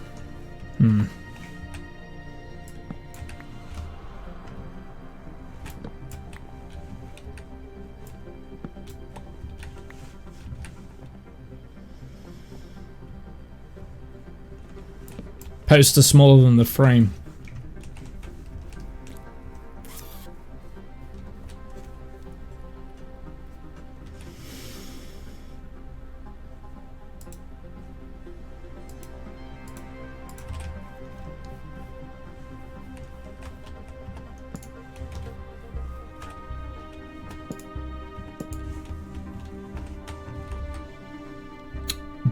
Poster smaller than the frame.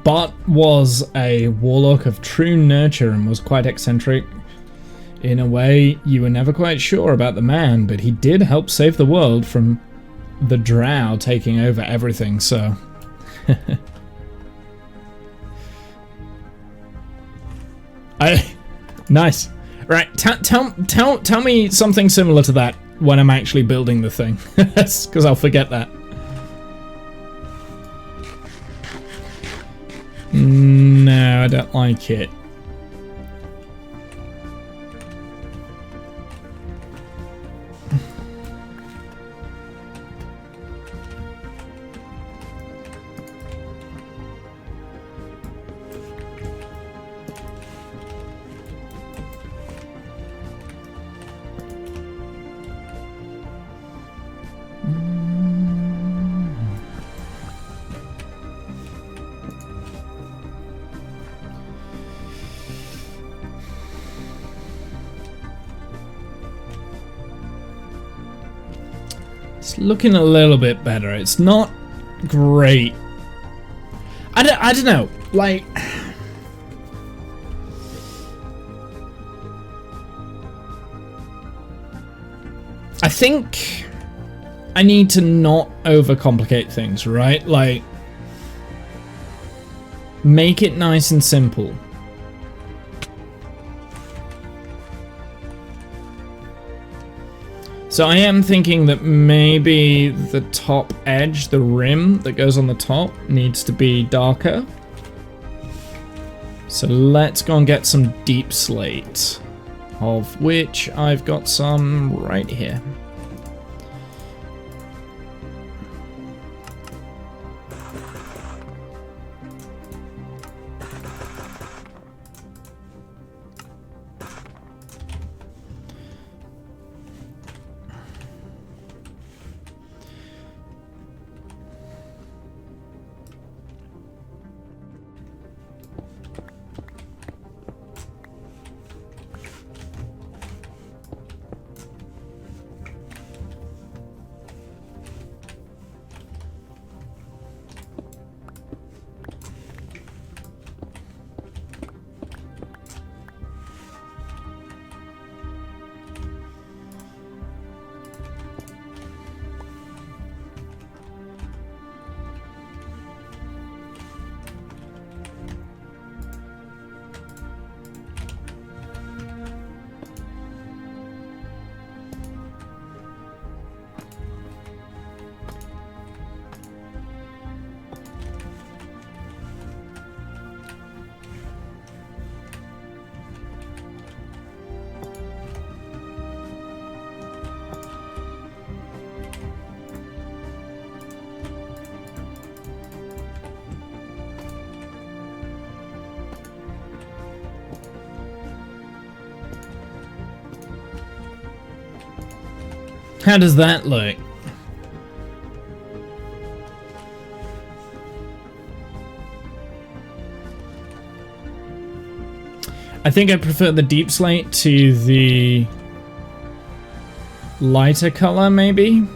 Bart was a warlock of true nurture and was quite eccentric. In a way, you were never quite sure about the man, but he did help save the world from the drow taking over everything, so... Nice. Right, tell me something similar to that when I'm actually building the thing, because I'll forget that. No, I don't like it. It's looking a little bit better. It's not great. I don't know. Like... I think I need to not overcomplicate things, right? Like, make it nice and simple. So I am thinking that maybe the top edge, the rim that goes on the top, needs to be darker. So let's go and get some deep slate, of which I've got some right here. How does that look? I think I prefer the deep slate to the lighter color, maybe?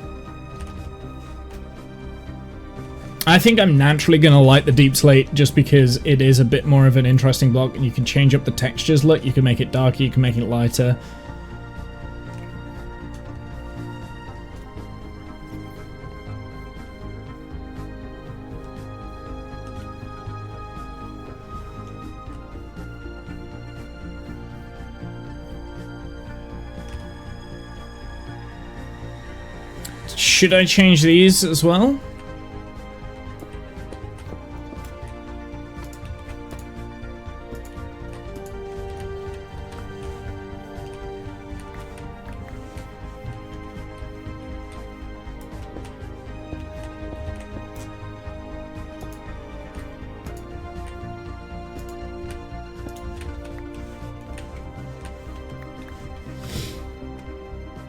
I think I'm naturally going to like the deep slate just because it is a bit more of an interesting block and you can change up the textures. Look, you can make it darker, you can make it lighter. Should I change these as well?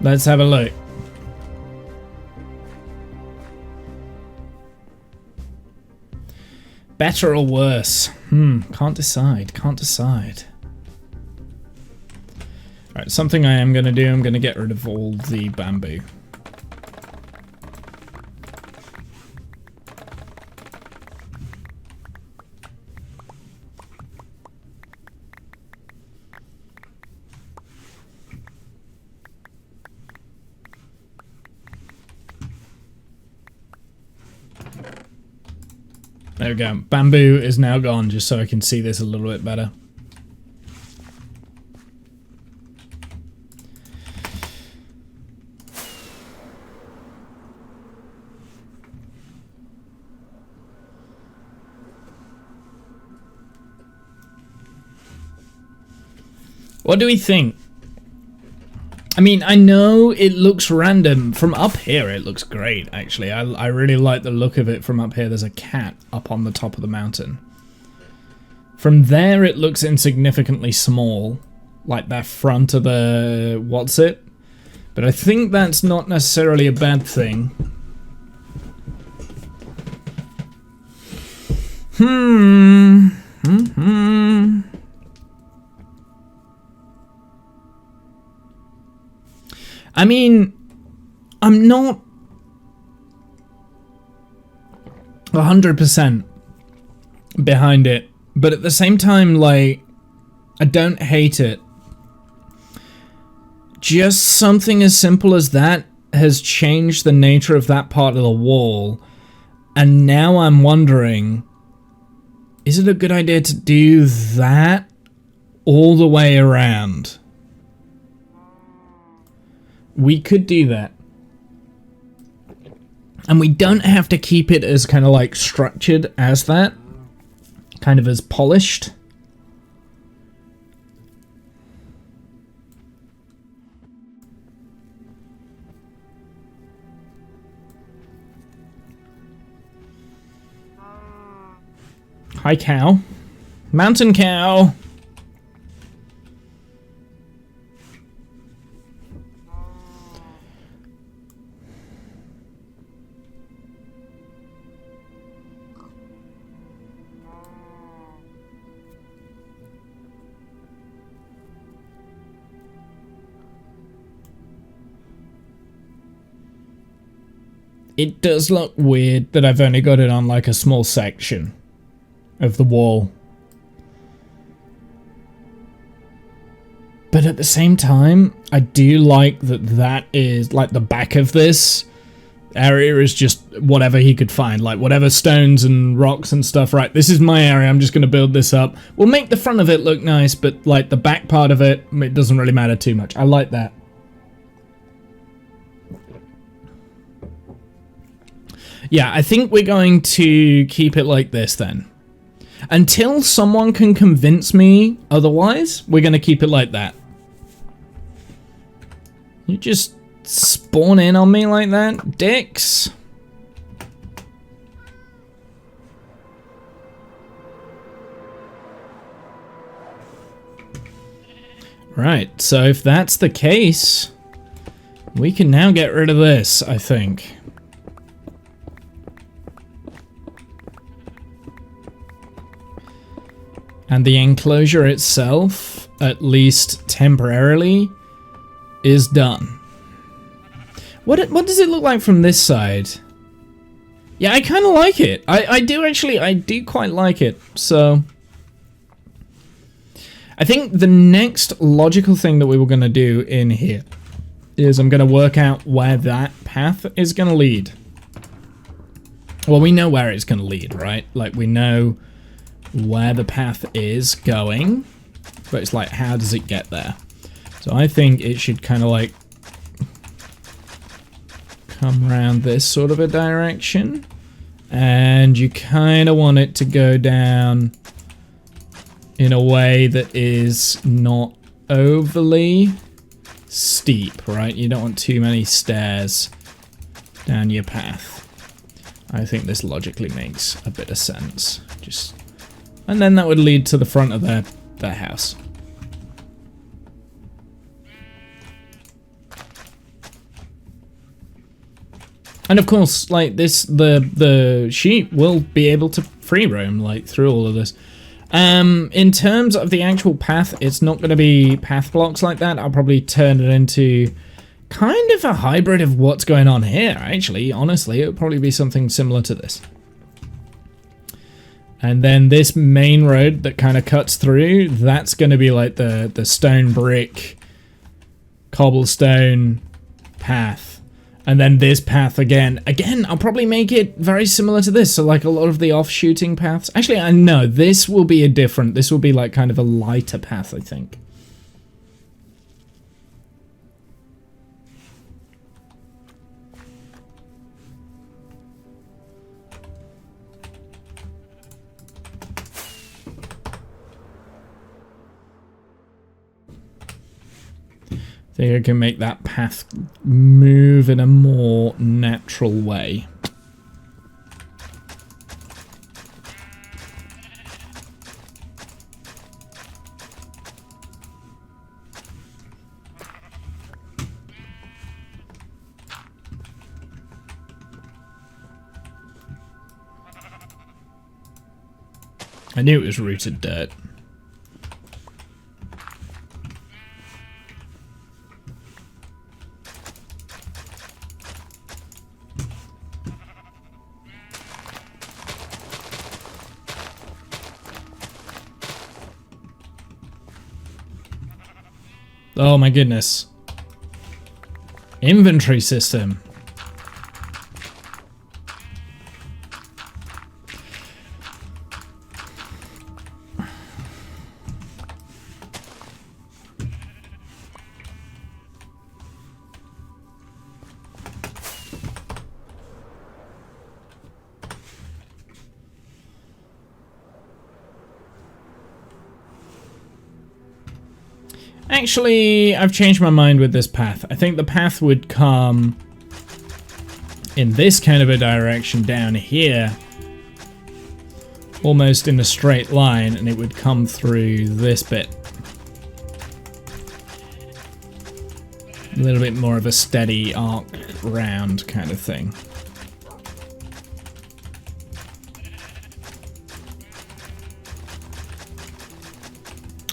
Let's have a look. Better or worse? Can't decide. Can't decide. Alright, something I am going to do, I'm going to get rid of all the bamboo. There we go. Bamboo is now gone, just so I can see this a little bit better. What do we think? I mean, I know it looks random. From up here, it looks great, actually. I really like the look of it from up here. There's a cat up on the top of the mountain. From there, it looks insignificantly small. Like that front of the... what's it? But I think that's not necessarily a bad thing. I mean, I'm not 100% behind it, but at the same time, like, I don't hate it. Just something as simple as that has changed the nature of that part of the wall, and now I'm wondering, is it a good idea to do that all the way around? We could do that. And we don't have to keep it as kind of like structured as that. Kind of as polished. Hi, cow. Mountain cow. It does look weird that I've only got it on like a small section of the wall. But at the same time, I do like that that is like the back of this area is just whatever he could find, like whatever stones and rocks and stuff. Right, this is my area, I'm just going to build this up. We'll make the front of it look nice, but like the back part of it, it doesn't really matter too much. I like that. Yeah, I think we're going to keep it like this then. Until someone can convince me otherwise, we're going to keep it like that. You just spawn in on me like that, dicks. Right, so if that's the case, we can now get rid of this, I think. And the enclosure itself, at least temporarily, is done. What does it look like from this side? Yeah, I kind of like it. I do quite like it. So I think the next logical thing that we were going to do in here is I'm going to work out where that path is going to lead. Well, we know where it's going to lead, right? Like, we know where the path is going, but it's like, how does it get there? So I think it should kind of like come around this sort of a direction, and you kind of want it to go down in a way that is not overly steep, right? You don't want too many stairs down your path. I think this logically makes a bit of sense. And then that would lead to the front of their house. And of course, like this, the sheep will be able to free roam like through all of this. In terms of the actual path, it's not going to be path blocks like that. I'll probably turn it into kind of a hybrid of what's going on here, actually. Honestly, it would probably be something similar to this. And then this main road that kind of cuts through, that's going to be like the stone brick, cobblestone path. And then this path again, I'll probably make it very similar to this. So like a lot of the off-shooting paths. Actually, I know this will be this will be like kind of a lighter path, I think. I think I can make that path move in a more natural way. I knew it was rooted dirt. Oh my goodness. Inventory system. Actually, I've changed my mind with this path. I think the path would come in this kind of a direction down here, almost in a straight line, and it would come through this bit. A little bit more of a steady arc round kind of thing.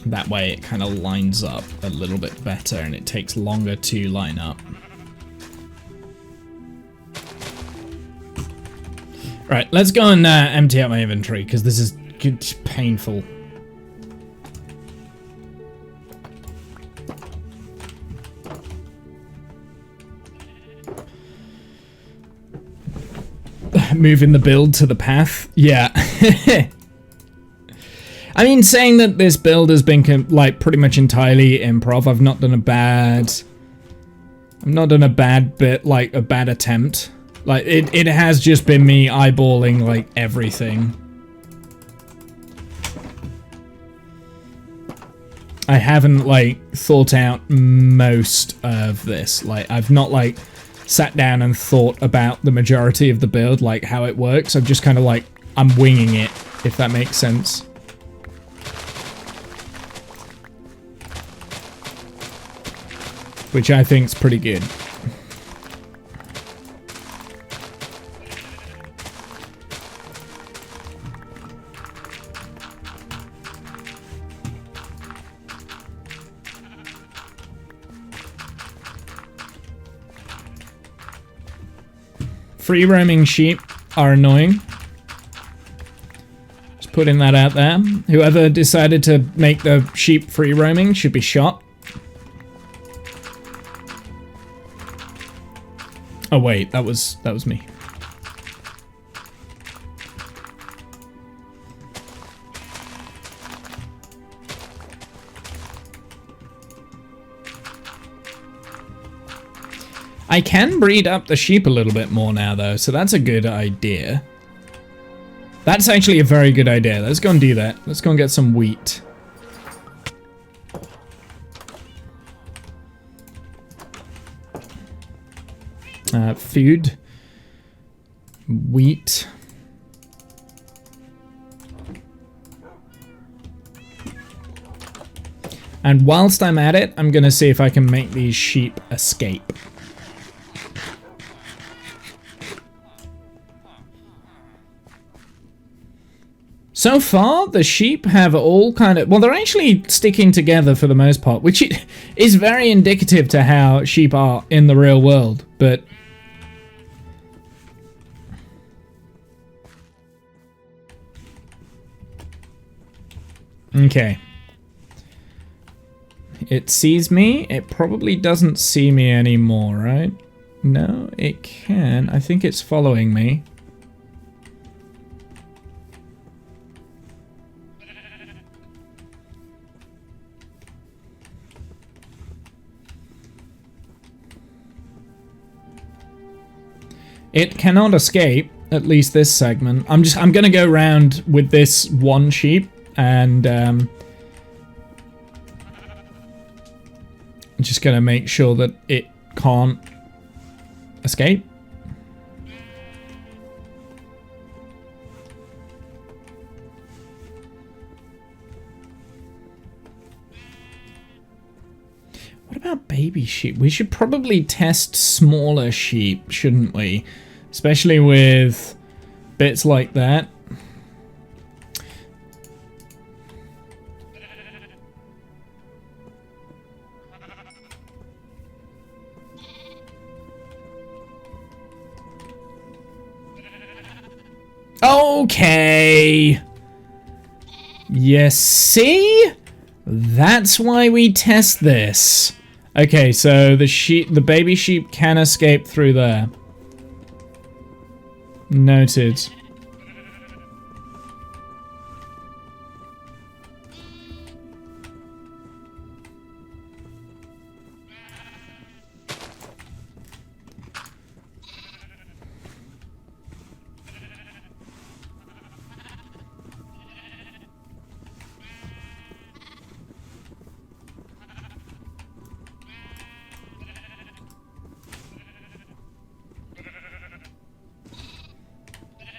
That way it kind of lines up a little bit better and it takes longer to line up. Right, let's go and empty out my inventory because this is painful. Moving the build to the path. Yeah. I mean, saying that this build has been like pretty much entirely improv. I've not done a bad bit, like a bad attempt. Like it has just been me eyeballing like everything. I haven't like thought out most of this. Like I've not like sat down and thought about the majority of the build, like how it works. I've just kind of like, I'm winging it, if that makes sense. Which I think is pretty good. Free roaming sheep are annoying. Just putting that out there. Whoever decided to make the sheep free roaming should be shot. Oh wait, that was me. I can breed up the sheep a little bit more now though, so that's a good idea. That's actually a very good idea. Let's go and do that. Let's go and get some wheat. Food, wheat, and whilst I'm at it, I'm gonna see if I can make these sheep escape. So far, the sheep have all kind of... Well, they're actually sticking together for the most part, which is very indicative to how sheep are in the real world, but... Okay. It sees me. It probably doesn't see me anymore, right? No, it can. I think it's following me. It cannot escape, at least this segment. I'm gonna go around with this one sheep and I'm just gonna make sure that it can't escape. What about baby sheep? We should probably test smaller sheep, shouldn't we? Especially with bits like that. Okay. You see? That's why we test this. Okay, so the baby sheep can escape through there. Noted.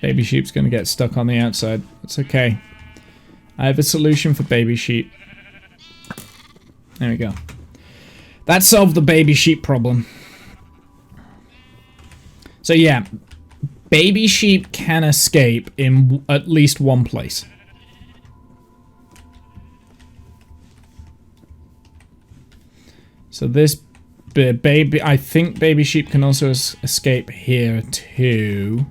Baby sheep's gonna get stuck on the outside. It's okay. I have a solution for baby sheep. There we go. That solved the baby sheep problem. So yeah, baby sheep can escape in at least one place. So this baby, I think baby sheep can also escape here too.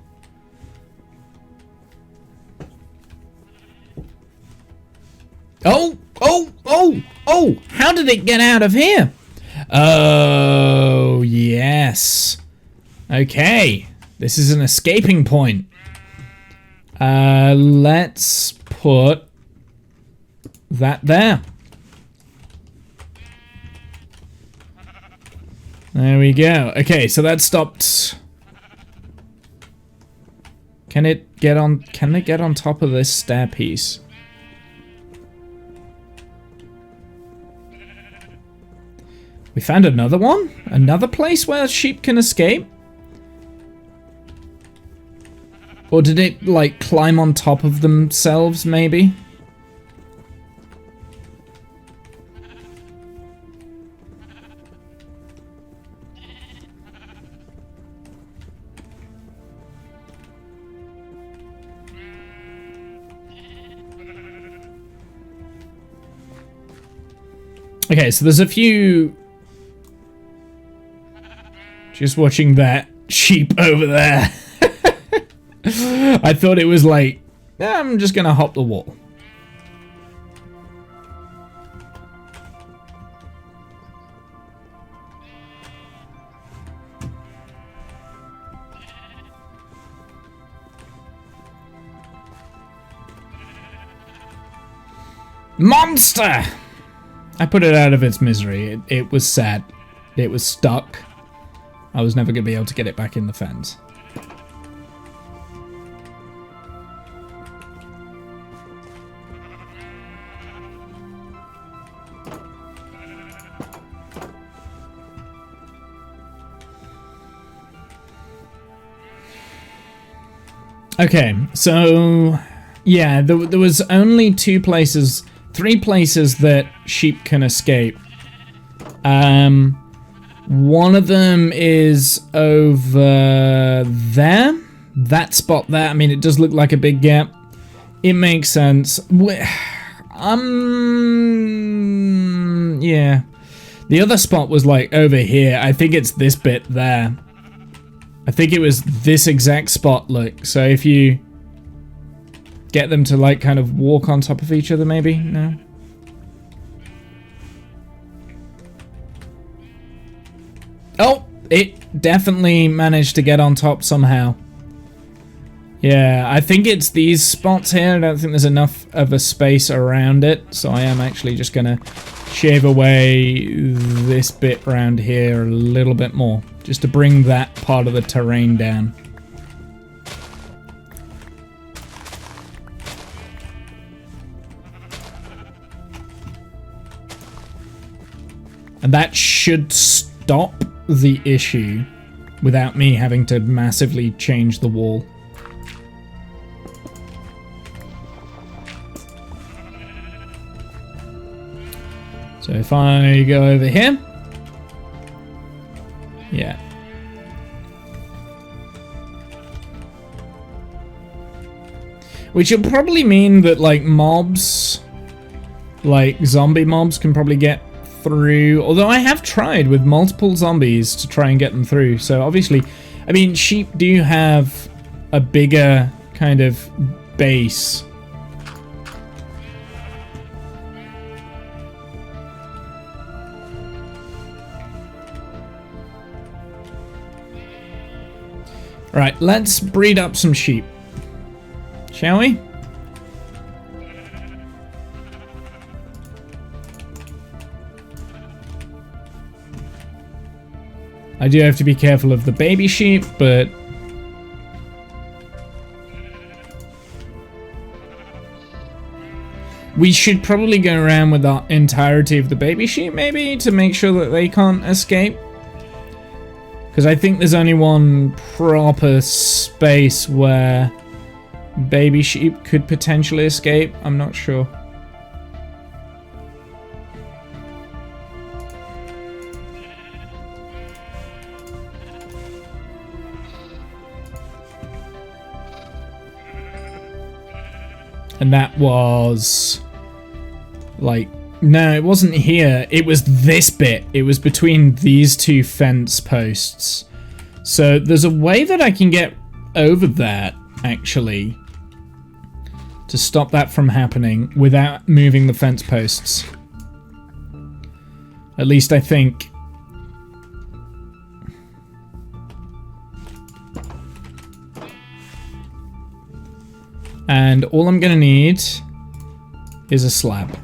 Oh, how did it get out of here? Oh, yes. Okay, this is an escaping point. Let's put that there. There we go. Okay, so that stopped. Can it get on top of this stair piece? We found another one? Another place where sheep can escape? Or did it, like, climb on top of themselves, maybe? Okay, so there's a few... Just watching that sheep over there. I thought it was like, I'm just gonna hop the wall. Monster! I put it out of its misery. It was sad. It was stuck. I was never going to be able to get it back in the fence. Okay, so yeah, there was only three places that sheep can escape. One of them is over there. That spot there. I mean, it does look like a big gap. It makes sense. Yeah. The other spot was like over here. I think it's this bit there. I think it was this exact spot, look. So if you get them to like kind of walk on top of each other, maybe? No? Oh, it definitely managed to get on top somehow. Yeah, I think it's these spots here. I don't think there's enough of a space around it, so I am actually just gonna shave away this bit around here a little bit more, just to bring that part of the terrain down. And that should stop the issue without me having to massively change the wall. So if I go over here, yeah. Which will probably mean that like mobs, like zombie mobs can probably get through, although I have tried with multiple zombies to try and get them through. So obviously, I mean, sheep do have a bigger kind of base. Right, let's breed up some sheep, shall we? I do have to be careful of the baby sheep, but we should probably go around with the entirety of the baby sheep, maybe, to make sure that they can't escape. Because I think there's only one proper space where baby sheep could potentially escape. I'm not sure. And that was like, no, it wasn't here. It was this bit. It was between these two fence posts. So there's a way that I can get over that, actually, to stop that from happening without moving the fence posts. At least I think. And all I'm gonna need is a slab.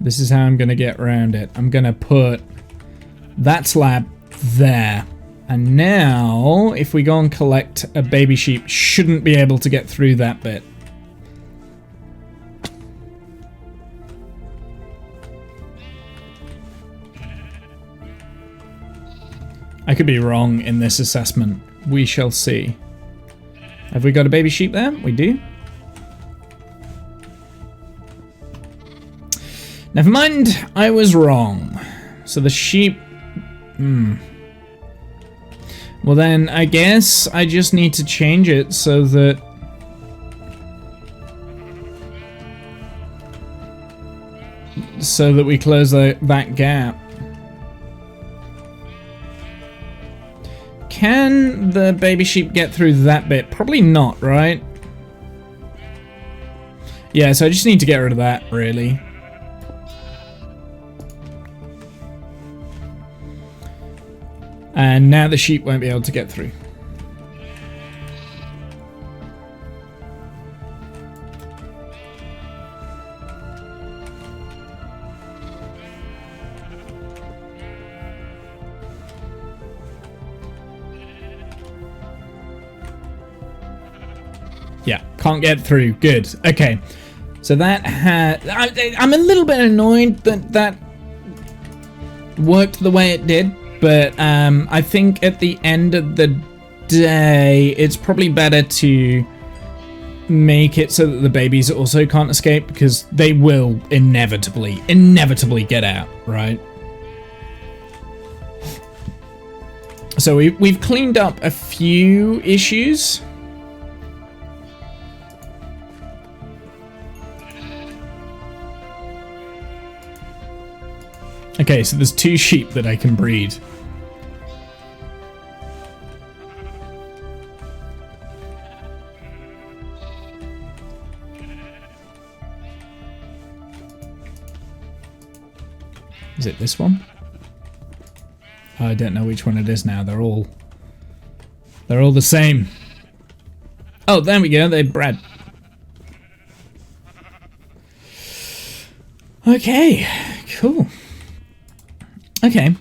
This is how I'm gonna get around it. I'm gonna put that slab there. And now, if we go and collect a baby sheep, shouldn't be able to get through that bit. I could be wrong in this assessment. We shall see. Have we got a baby sheep there? We do. Never mind, I was wrong. So the sheep... Well then, I guess I just need to change it so that... we close that gap. Can the baby sheep get through that bit? Probably not, right? Yeah, so I just need to get rid of that, really. And now the sheep won't be able to get through. Yeah, can't get through. Good. Okay. So that had... I'm a little bit annoyed that that worked the way it did. But I think at the end of the day, it's probably better to make it so that the babies also can't escape, because they will inevitably get out, right? So we've cleaned up a few issues. Okay, so there's 2 sheep that I can breed. Is it this one? I don't know which one it is now. They're all the same. Oh, there we go. They bred. Okay, cool. Okay,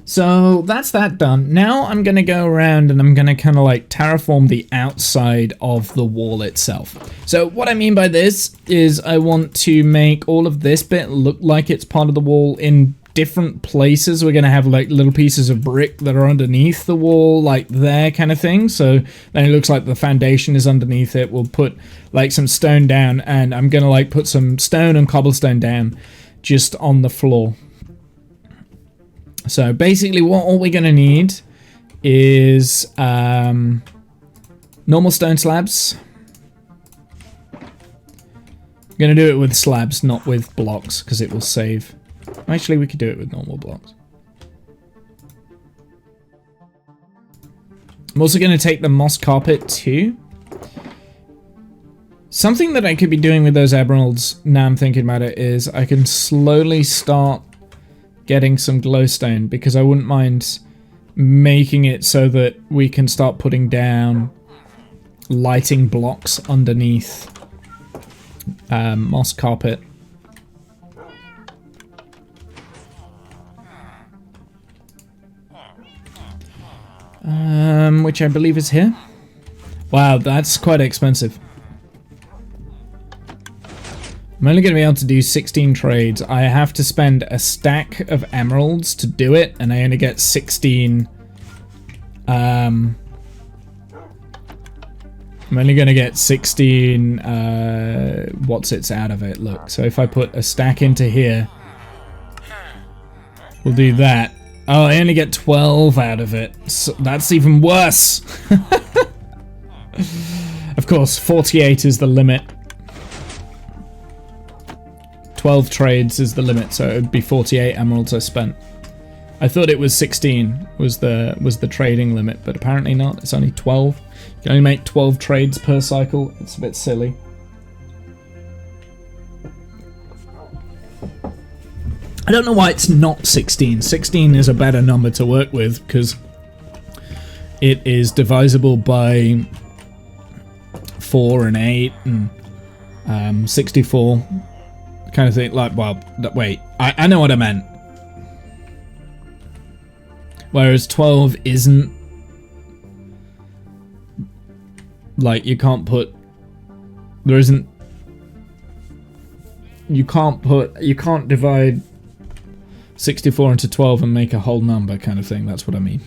so that's that done. Now I'm going to go around and I'm going to kind of like terraform the outside of the wall itself. So what I mean by this is I want to make all of this bit look like it's part of the wall in different places. We're going to have like little pieces of brick that are underneath the wall, like there kind of thing. So then it looks like the foundation is underneath it. We'll put like some stone down, and I'm going to like put some stone and cobblestone down just on the floor. So basically what all we're going to need is normal stone slabs. I'm going to do it with slabs, not with blocks, because it will save. Actually, we could do it with normal blocks. I'm also going to take the moss carpet too. Something that I could be doing with those emeralds, now I'm thinking about it, is I can slowly start getting some glowstone, because I wouldn't mind making it so that we can start putting down lighting blocks underneath moss carpet. Which I believe is here. Wow, that's quite expensive. I'm only going to be able to do 16 trades. I have to spend a stack of emeralds to do it, and I only get 16. I'm only going to get 16 what's-its out of it. Look, so if I put a stack into here, we'll do that. Oh, I only get 12 out of it. So that's even worse. Of course, 48 is the limit. 12 trades is the limit, so it would be 48 emeralds I spent. I thought it was 16 was the trading limit, but apparently not. It's only 12. You can only make 12 trades per cycle. It's a bit silly. I don't know why it's not 16. 16 is a better number to work with, because it is divisible by 4 and 8 and 64 kind of thing. Like, well, wait, I know what I meant. Whereas 12 isn't. Like, you can't put. There isn't. You can't divide 64 into 12 and make a whole number kind of thing. That's what I mean.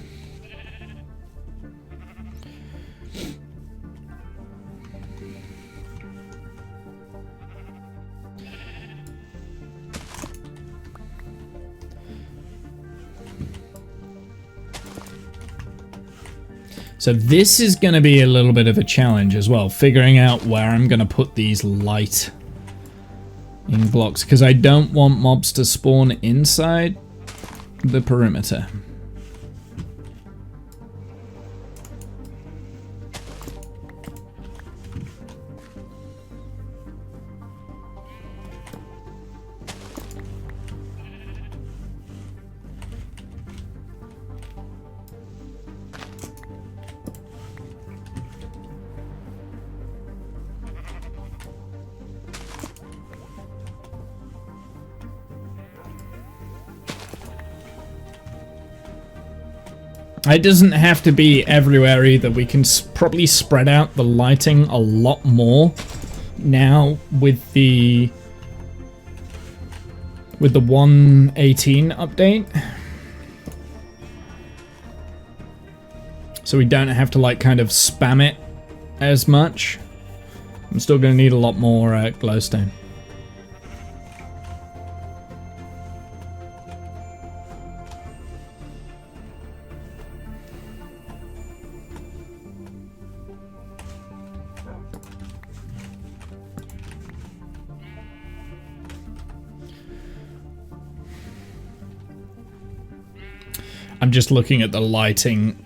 So this is going to be a little bit of a challenge as well, figuring out where I'm going to put these light in blocks, because I don't want mobs to spawn inside the perimeter. It doesn't have to be everywhere either. We can probably spread out the lighting a lot more now with the 1.18 update. So we don't have to like kind of spam it as much. I'm still going to need a lot more glowstone. I'm just looking at the lighting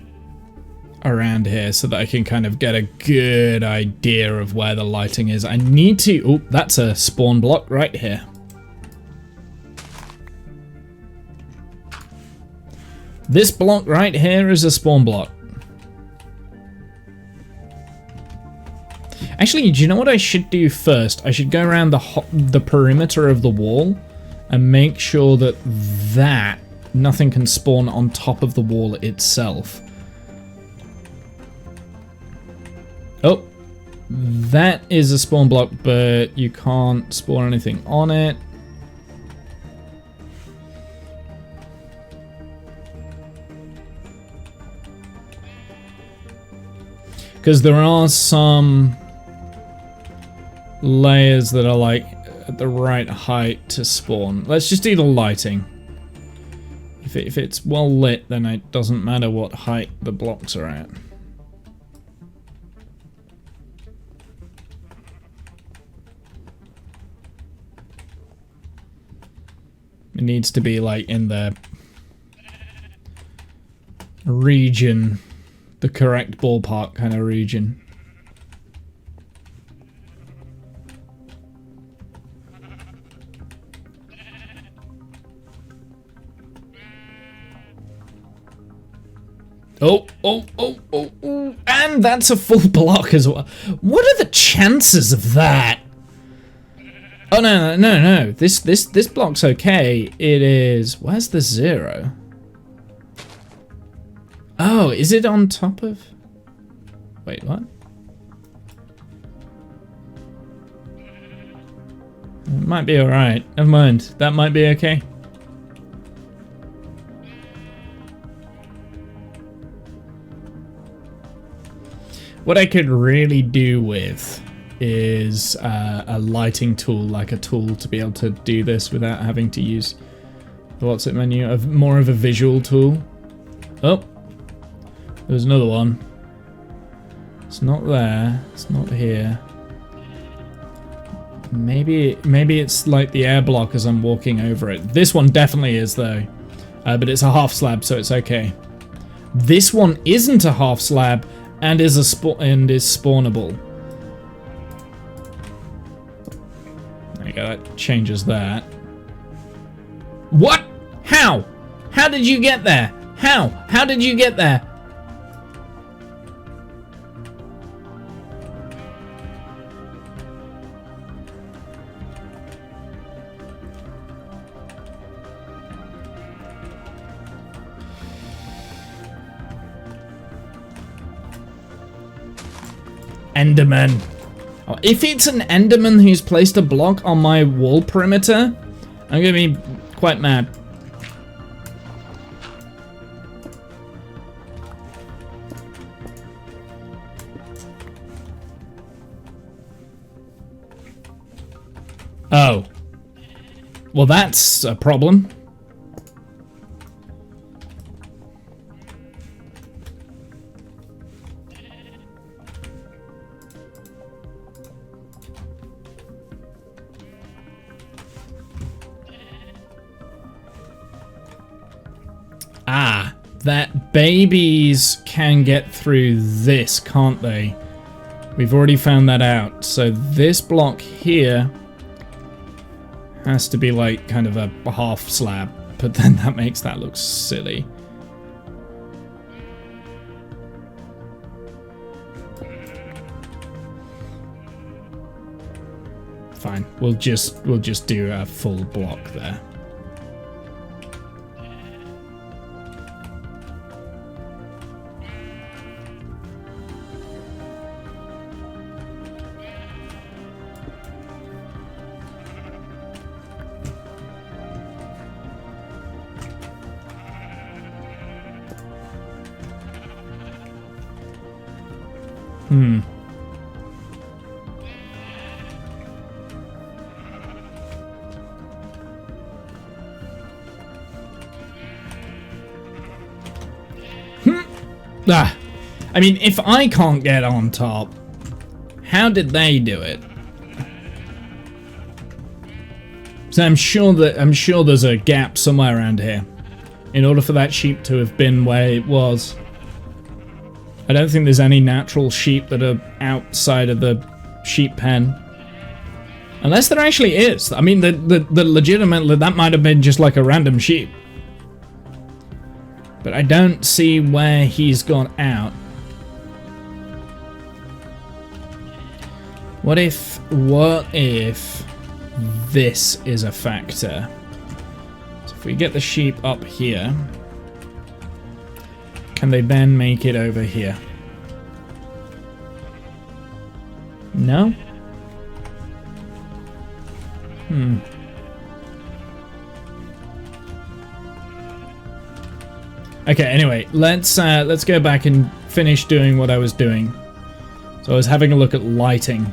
around here so that I can kind of get a good idea of where the lighting is. I need to... Oh, that's a spawn block right here. This block right here is a spawn block. Actually, do you know what I should do first? I should go around the perimeter of the wall and make sure that nothing can spawn on top of the wall itself. Oh, that is a spawn block, but you can't spawn anything on it. Because there are some layers that are like at the right height to spawn. Let's just do the lighting. If it's well lit, then it doesn't matter what height the blocks are at. It needs to be like in the region, the correct ballpark kind of region. Oh, and that's a full block as well. What are the chances of that? Oh, no. This block's okay. It is... Where's the 0? Oh, is it on top of... Wait, what? It might be alright. Never mind. That might be okay. What I could really do with is a lighting tool, like a tool to be able to do this without having to use the what's it menu, more of a visual tool. Oh, there's another one. It's not there. It's not here. Maybe it's like the air block as I'm walking over it. This one definitely is though, but it's a half slab, so it's okay. This one isn't a half slab and is spawnable. There you go. That changes that. What? How? How did you get there? How? How did you get there? Enderman. Oh, if it's an Enderman who's placed a block on my wall perimeter, I'm gonna be quite mad. Oh. Well, that's a problem. Ah, that babies can get through this, can't they? We've already found that out. So this block here has to be like kind of a half slab, but then that makes that look silly. Fine, we'll just do a full block there. Ah, I mean, if I can't get on top, how did they do it? So I'm sure there's a gap somewhere around here in order for that sheep to have been where it was. I don't think there's any natural sheep that are outside of the sheep pen. Unless there actually is. I mean, the legitimately, that might have been just like a random sheep. But I don't see where he's gone out. What if this is a factor? So if we get the sheep up here, can they then make it over here? No? Okay, anyway, let's go back and finish doing what I was doing. So I was having a look at lighting.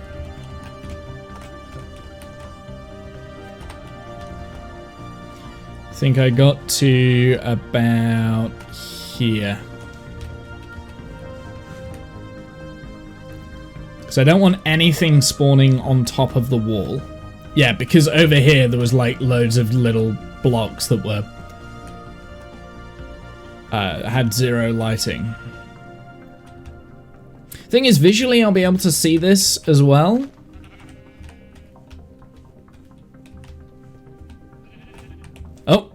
I think I got to about here. So I don't want anything spawning on top of the wall. Yeah, because over here there was like loads of little blocks that were had zero lighting. Thing is, visually I'll be able to see this as well. Oh.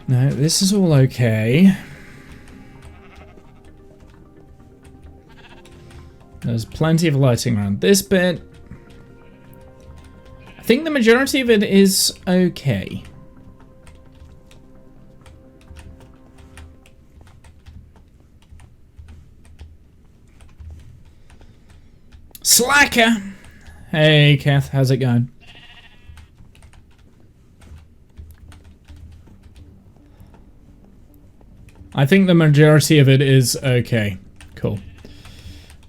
No, this is all okay. There's plenty of lighting around this bit. I think the majority of it is okay. Slacker! Hey, Kath, how's it going? I think the majority of it is okay. Cool.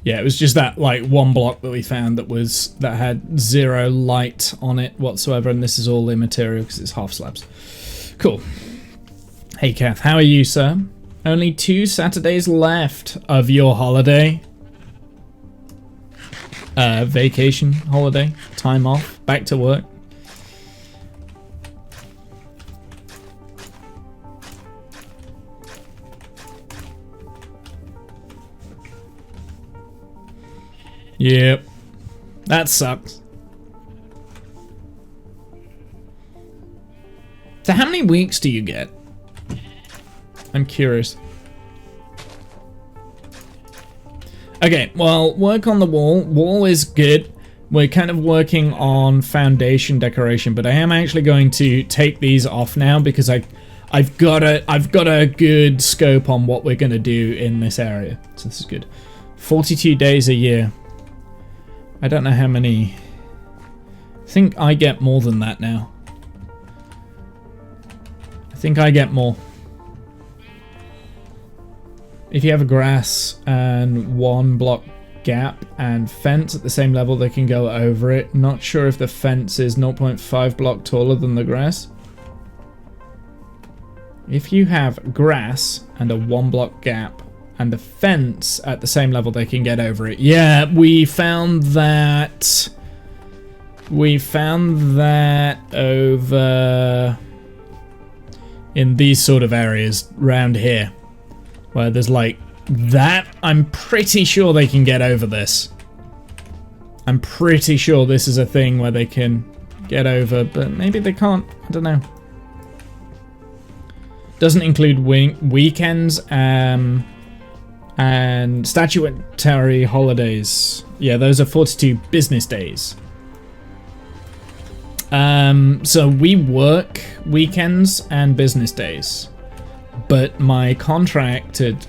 Yeah, it was just that like one block that we found that had zero light on it whatsoever, and this is all immaterial because it's half slabs. Cool. Hey Kath, how are you, sir? Only 2 Saturdays left of your holiday. Vacation, holiday, time off, back to work. Yep, that sucks. So how many weeks do you get? I'm curious. Okay, well, work on the wall. Wall is good. We're kind of working on foundation decoration, but I am actually going to take these off now because I've got a good scope on what we're going to do in this area. So this is good. 42 days a year. I don't know how many. I think I get more than that now. I think I get more. If you have a grass and 1 block gap and fence at the same level, they can go over it. Not sure if the fence is 0.5 block taller than the grass. If you have grass and a 1 block gap and the fence at the same level, they can get over it. Yeah, we found that. We found that over in these sort of areas around here, where there's like that. I'm pretty sure they can get over this. I'm pretty sure this is a thing where they can get over, but maybe they can't. I don't know. Doesn't include weekends and statutory holidays. Yeah, those are 42 business days. So we work weekends and business days, but my contracted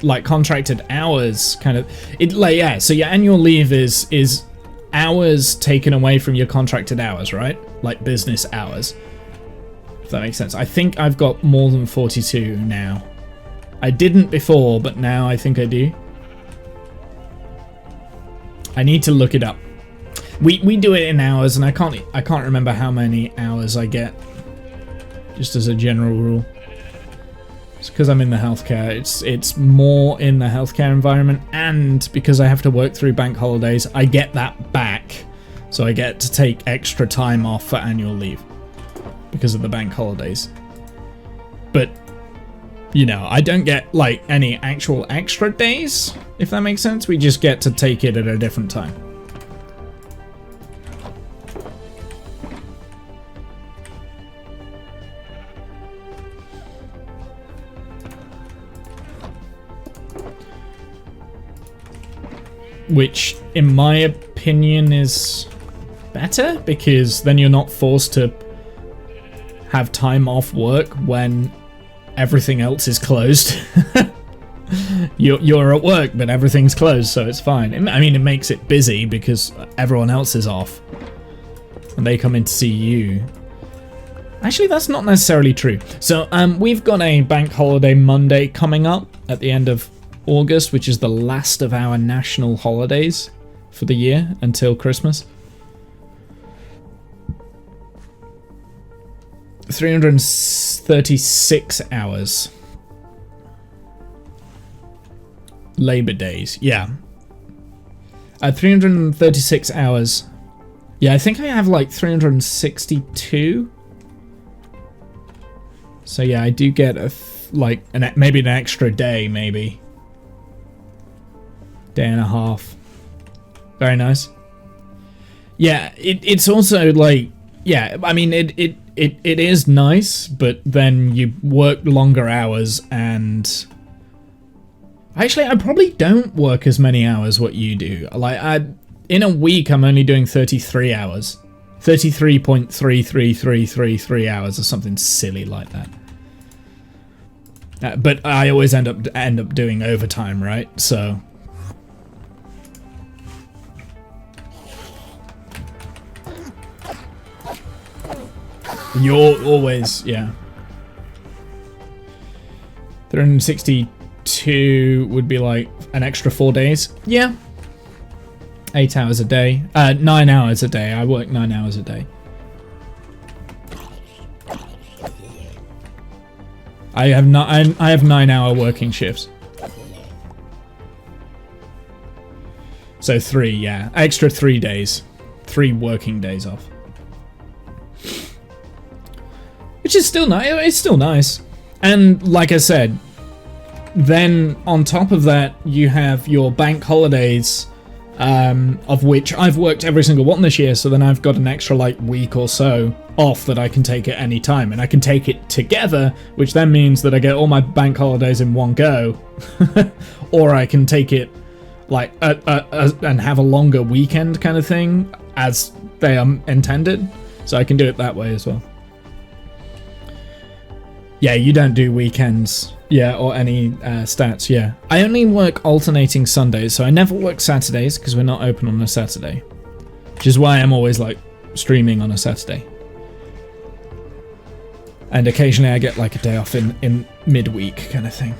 hours kind of yeah. So your annual leave is hours taken away from your contracted hours, right? Like business hours. If that makes sense. I think I've got more than 42 now. I didn't before, but now I think I do. I need to look it up. We do it in hours, and I can't remember how many hours I get, just as a general rule. It's because I'm in the healthcare. It's more in the healthcare environment, and because I have to work through bank holidays, I get that back. So I get to take extra time off for annual leave because of the bank holidays. But, you know, I don't get, like, any actual extra days, if that makes sense. We just get to take it at a different time. Which, in my opinion, is better, because then you're not forced to have time off work when everything else is closed. You're at work, but everything's closed, so it's fine. I mean, it makes it busy because everyone else is off, and they come in to see you. Actually, that's not necessarily true. So, we've got a bank holiday Monday coming up at the end of August, which is the last of our national holidays for the year until Christmas. 336 hours. Labor days, yeah. 336 hours. Yeah, I think I have like 362. So yeah, I do get maybe an extra day, maybe. Day and a half. Very nice. Yeah, it's also like, yeah, I mean, it is nice, but then you work longer hours, and actually I probably don't work as many hours what you do. Like, in a week I'm only doing 33 hours. 33.33333 hours or something silly like that. But I always end up doing overtime, right? So you're always, yeah. 362 would be like an extra 4 days. Yeah. 8 hours a day. 9 hours a day. I work 9 hours a day. I have 9-hour working shifts. So 3, yeah. Extra 3 days. 3 working days off. Which is still nice. It's still nice. And like I said, then on top of that, you have your bank holidays, of which I've worked every single one this year. So then I've got an extra like week or so off that I can take at any time, and I can take it together, which then means that I get all my bank holidays in one go, or I can take it like and have a longer weekend kind of thing as they are intended. So I can do it that way as well. Yeah, you don't do weekends, yeah, or any stats, yeah. I only work alternating Sundays, so I never work Saturdays because we're not open on a Saturday, which is why I'm always like streaming on a Saturday. And occasionally I get like a day off in midweek kind of thing.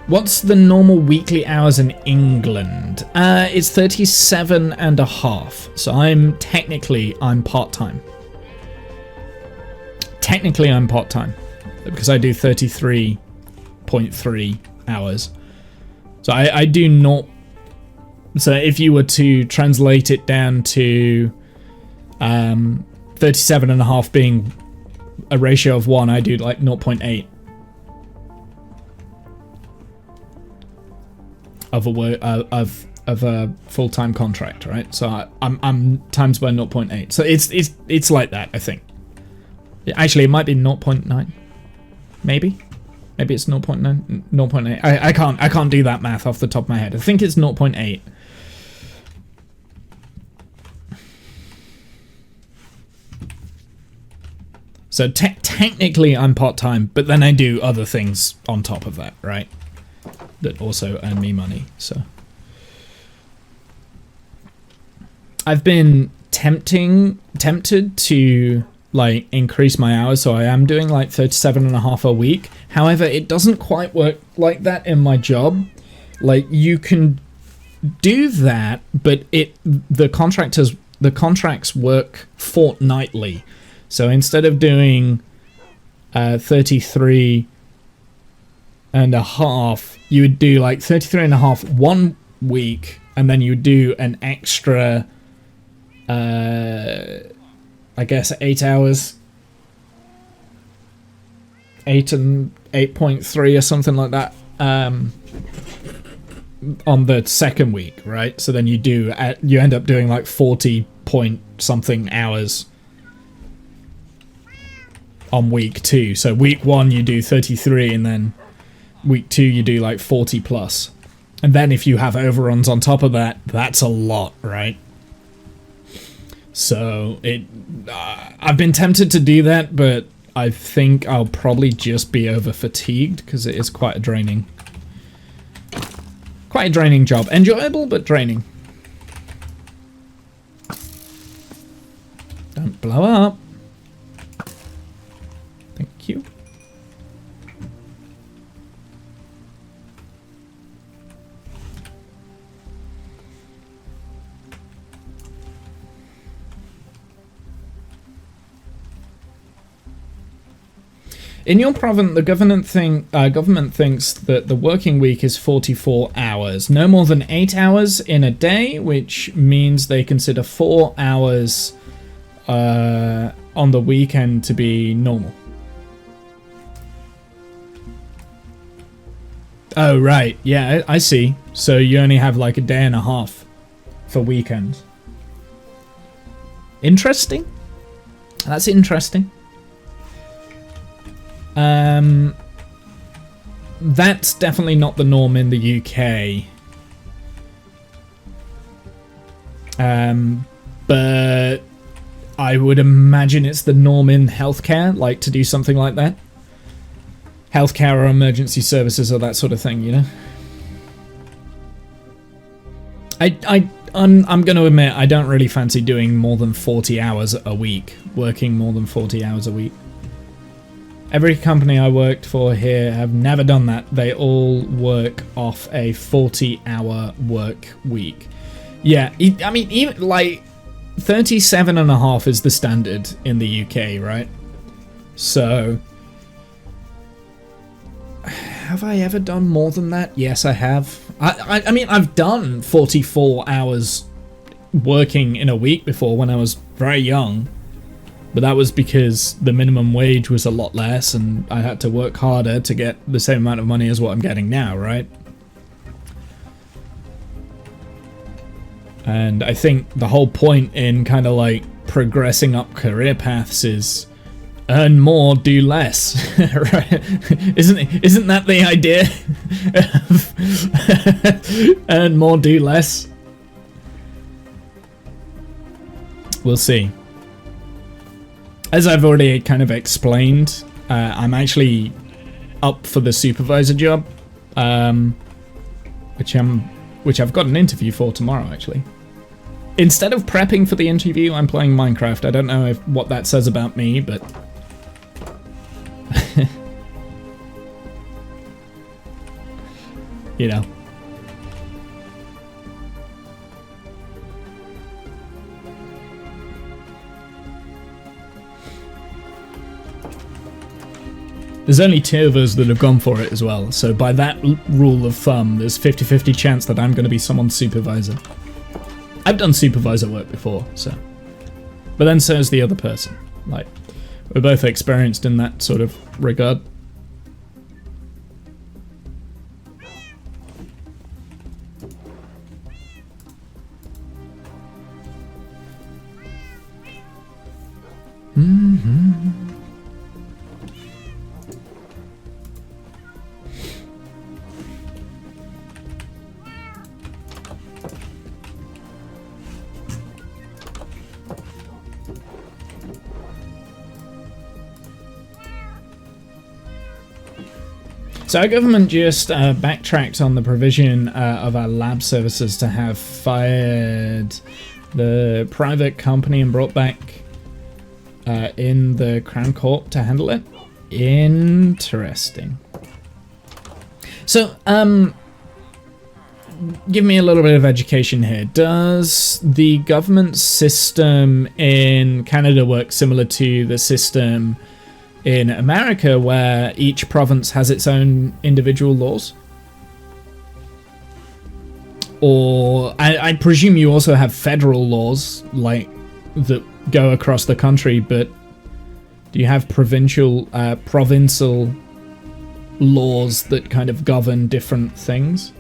What's the normal weekly hours in England? It's 37 and a half, so I'm part-time. Technically, I'm part-time because I do 33.3 hours. So I do not. So if you were to translate it down to 37 and a half being a ratio of 1, I do like 0.8 of a full-time contract, right? So I'm times by 0.8. So it's like that, I think. Actually, it might be 0.9. Maybe it's 0.9, 0.8. I can't do that math off the top of my head. I think it's 0.8. So technically I'm part-time, but then I do other things on top of that, right? That also earn me money. So I've been tempted to like increase my hours, so I am doing like 37 and a half a week. However, it doesn't quite work like that in my job. Like, you can do that, but the contracts work fortnightly. So instead of doing 33 and a half, you would do like 33 and a half 1 week, and then you would do an extra, I guess 8 hours, 8.3 or something like that, on the second week, right? So then you end up doing like 40 point something hours on week 2. So week 1 you do 33, and then week 2 you do like 40 plus. And then if you have overruns on top of that, that's a lot, right? So I've been tempted to do that, but I think I'll probably just be over fatigued, because it is quite a draining job. Enjoyable, but draining. Don't blow up. Thank you. In your province, the government thinks that the working week is 44 hours, no more than 8 hours in a day, which means they consider 4 hours on the weekend to be normal. Oh, right. Yeah, I see. So you only have like a day and a half for weekends. Interesting. That's interesting. That's definitely not the norm in the UK. But I would imagine it's the norm in healthcare, like to do something like that. Healthcare or emergency services or that sort of thing, you know? I'm going to admit, I don't really fancy doing more than 40 hours a week, working more than 40 hours a week. Every company I worked for here have never done that. They all work off a 40-hour work week. Yeah, I mean, even like 37 and a half is the standard in the UK, right? So, have I ever done more than that? Yes, I have. I mean, I've done 44 hours working in a week before when I was very young. But that was because the minimum wage was a lot less and I had to work harder to get the same amount of money as what I'm getting now, right? And I think the whole point in kind of like progressing up career paths is earn more, do less, right? Isn't that the idea? Earn more, do less? We'll see. As I've already kind of explained, I'm actually up for the supervisor job, which I've got an interview for tomorrow, actually. Instead of prepping for the interview, I'm playing Minecraft. I don't know what that says about me, but you know. There's only 2 of us that have gone for it as well, so by that rule of thumb, there's 50-50 chance that I'm going to be someone's supervisor. I've done supervisor work before, so. But then so is the other person. Like, we're both experienced in that sort of regard. So our government just backtracked on the provision of our lab services to have fired the private company and brought back in the Crown Court to handle it. Interesting. So, give me a little bit of education here. Does the government system in Canada work similar to the system in America, where each province has its own individual laws? Or I presume you also have federal laws like that go across the country, but do you have provincial laws that kind of govern different things?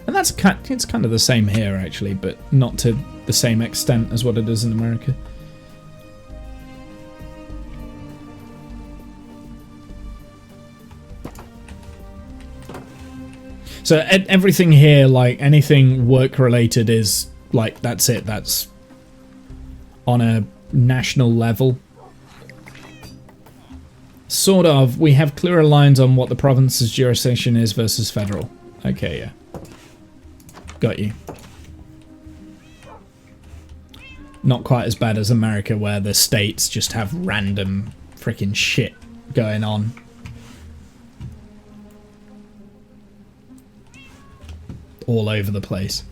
And it's kind of the same here actually, but not to the same extent as what it is in America. So everything here, like anything work related, is like that's it. That's on a national level. Sort of. We have clearer lines on what the province's jurisdiction is versus federal. Okay, yeah. Got you. Not quite as bad as America, where the states just have random freaking shit going on. All over the place.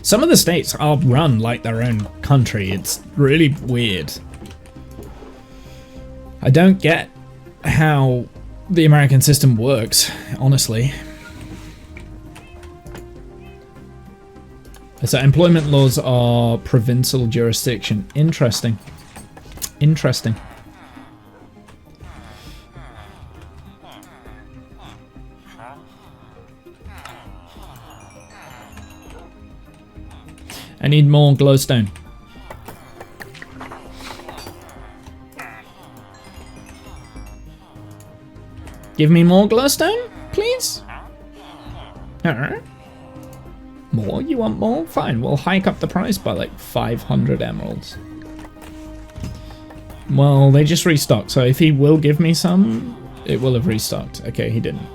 Some of the states are run like their own country. It's really weird. I don't get how the American system works, honestly. So employment laws are provincial jurisdiction. Interesting. Interesting. I need more glowstone. Give me more glowstone, please? More? You want more? Fine, we'll hike up the price by like 500 emeralds. Well, they just restocked, so if he will give me some, it will have restocked. Okay, he didn't.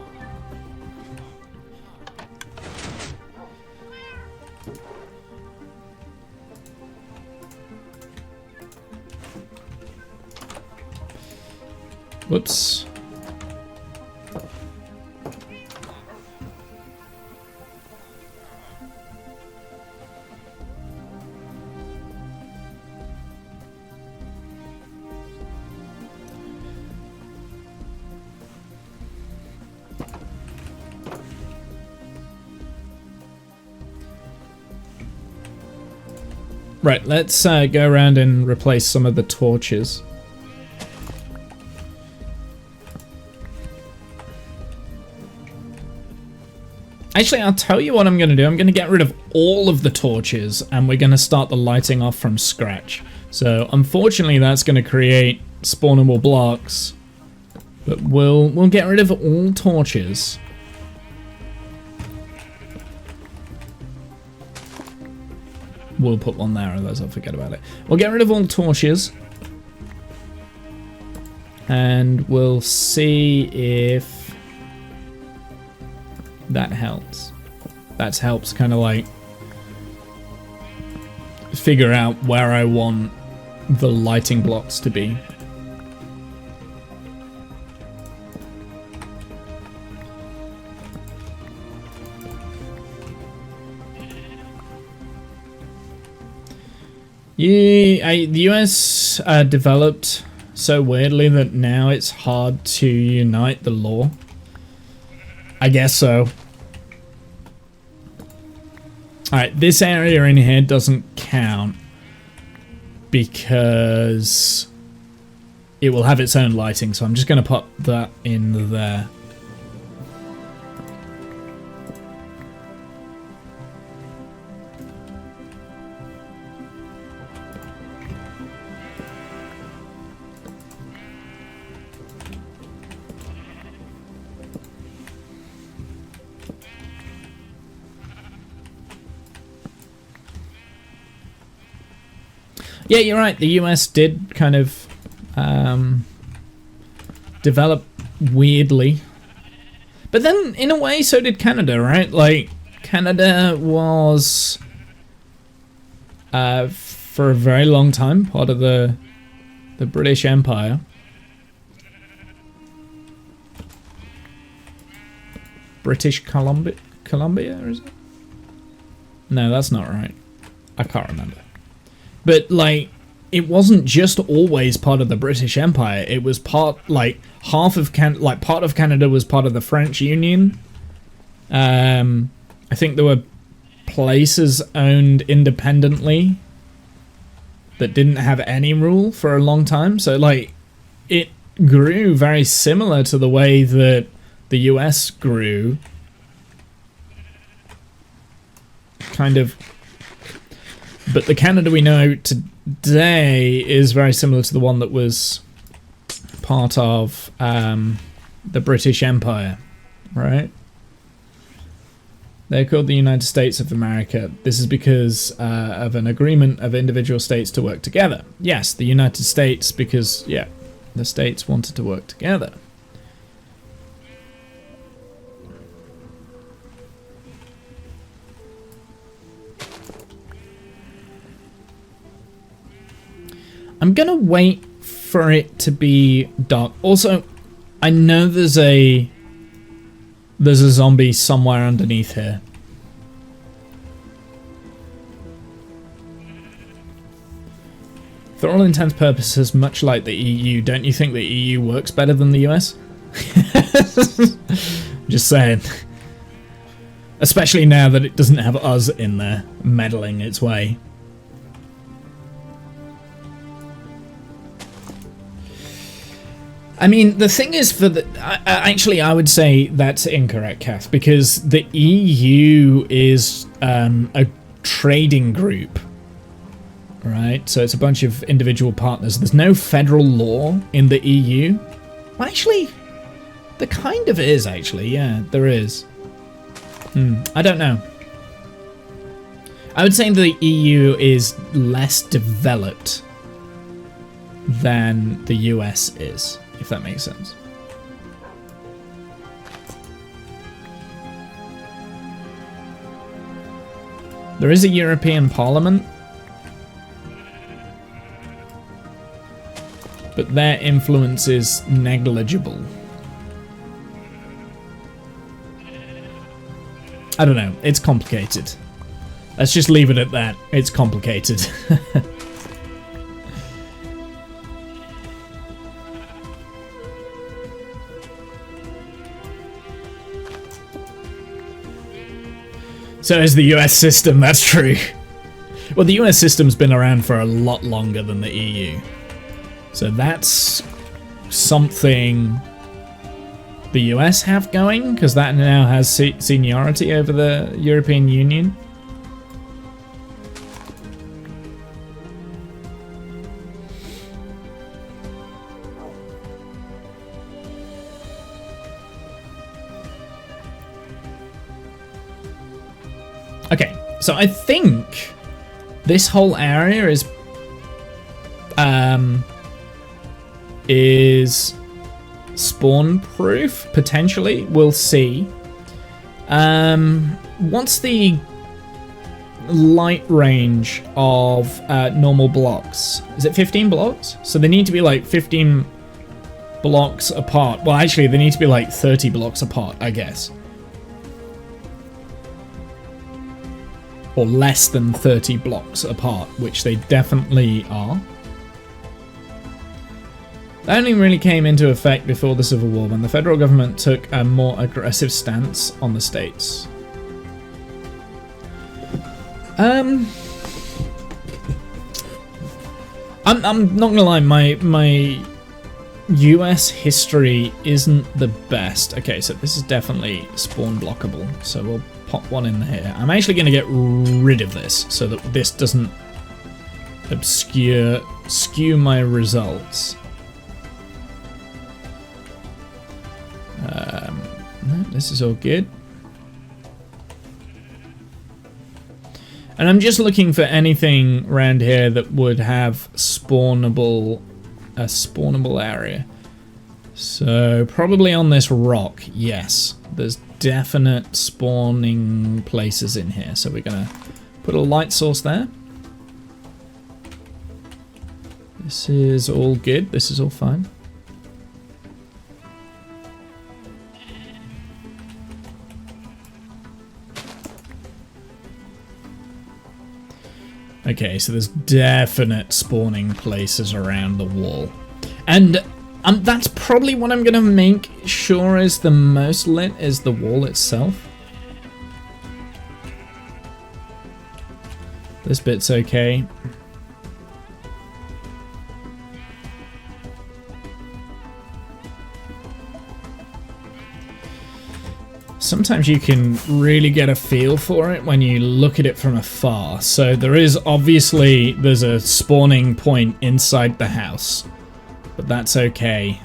Whoops. Right, let's go around and replace some of the torches. Actually, I'll tell you what I'm going to do. I'm going to get rid of all of the torches, and we're going to start the lighting off from scratch. So, unfortunately, that's going to create spawnable blocks. But we'll get rid of all torches. We'll put one there, otherwise I'll forget about it. We'll get rid of all torches. And we'll see if that helps. That helps kind of like figure out where I want the lighting blocks to be. The US developed so weirdly that now it's hard to unite the law. I guess so. Alright, this area in here doesn't count because it will have its own lighting, so I'm just going to put that in there. Yeah, you're right. The US did kind of develop weirdly. But then, in a way, so did Canada, right? Like, Canada was, for a very long time, part of the British Empire. British Columbia, is it? No, that's not right. I can't remember. But, like, it wasn't just always part of the British Empire. It was part, like, part of Canada was part of the French Union. I think there were places owned independently that didn't have any rule for a long time. So, like, it grew very similar to the way that the US grew. Kind of. But the Canada we know today is very similar to the one that was part of the British Empire, right? They're called the United States of America. This is because of an agreement of individual states to work together. Yes, the United States because, yeah, the states wanted to work together. I'm gonna wait for it to be dark. Also, I know there's a zombie somewhere underneath here. For all intents and purposes, much like the EU, don't you think the EU works better than the US? Just saying. Especially now that it doesn't have us in there meddling its way. I mean, the thing is, actually, I would say that's incorrect, Kath, because the EU is a trading group, right? So it's a bunch of individual partners. There's no federal law in the EU. Well, actually, there kind of is, actually. Yeah, there is. I don't know. I would say the EU is less developed than the US is, if that makes sense. There is a European Parliament, but their influence is negligible. I don't know, it's complicated. Let's just leave it at that. It's complicated. So is the US system, that's true. Well, the US system's been around for a lot longer than the EU. So that's something the US have going, because that now has seniority over the European Union. Okay, so I think this whole area is spawn proof, potentially. We'll see. What's the light range of normal blocks? Is it 15 blocks? So they need to be like 15 blocks apart. Well, actually, they need to be like 30 blocks apart, I guess. Or less than 30 blocks apart, which they definitely are. That only really came into effect before the Civil War, when the federal government took a more aggressive stance on the states. I'm not gonna lie, my US history isn't the best. Okay, so this is definitely spawn blockable, so we'll pop one in here. I'm actually going to get rid of this so that this doesn't skew my results. No, this is all good. And I'm just looking for anything around here that would have a spawnable area. So probably on this rock, yes. There's definite spawning places in here. So we're gonna put a light source there. This is all good. This is all fine. Okay, so there's definite spawning places around the wall. And that's probably what I'm going to make sure is the most lit, is the wall itself. This bit's okay. Sometimes you can really get a feel for it when you look at it from afar. So there's a spawning point inside the house, but that's okay.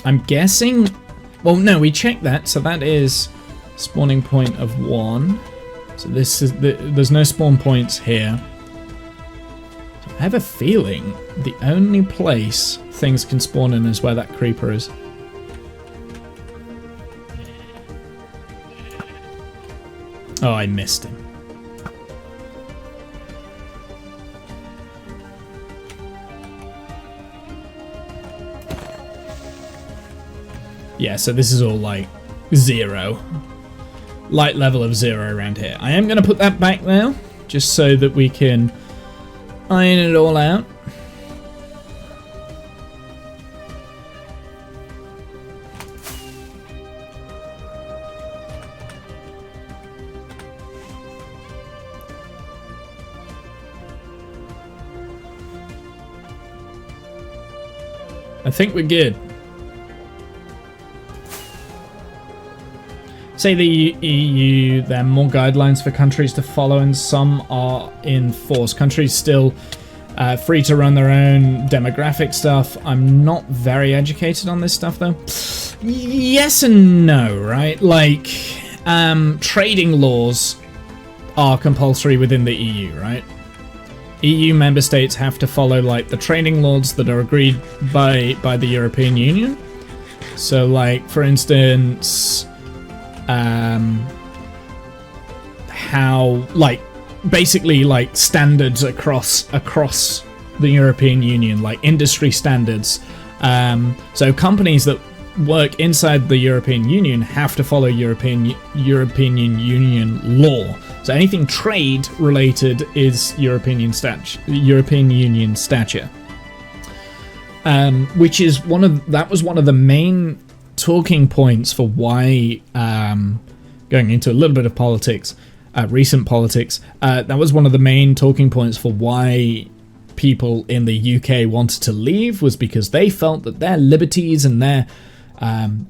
I'm guessing, well, no, we checked that, so that is spawning point of 1. So there's no spawn points here. So I have a feeling the only place things can spawn in is where that creeper is. Oh, I missed him. Yeah, so this is all like 0. Light level of 0 around here. I am going to put that back now, just so that we can iron it all out. I think we're good. Say the EU, there are more guidelines for countries to follow and some are in force. Countries still free to run their own demographic stuff. I'm not very educated on this stuff though. Yes and no, right? Like, trading laws are compulsory within the EU, right? EU member states have to follow like the trading laws that are agreed by the European Union. So like, for instance, how like basically like standards across the European Union, like industry standards. So companies that work inside the European Union have to follow European Union law. So anything trade related is European Union stature. Which is that was one of the main talking points for why, going into a little bit of politics, recent politics, that was one of the main talking points for why people in the UK wanted to leave, was because they felt that their liberties and their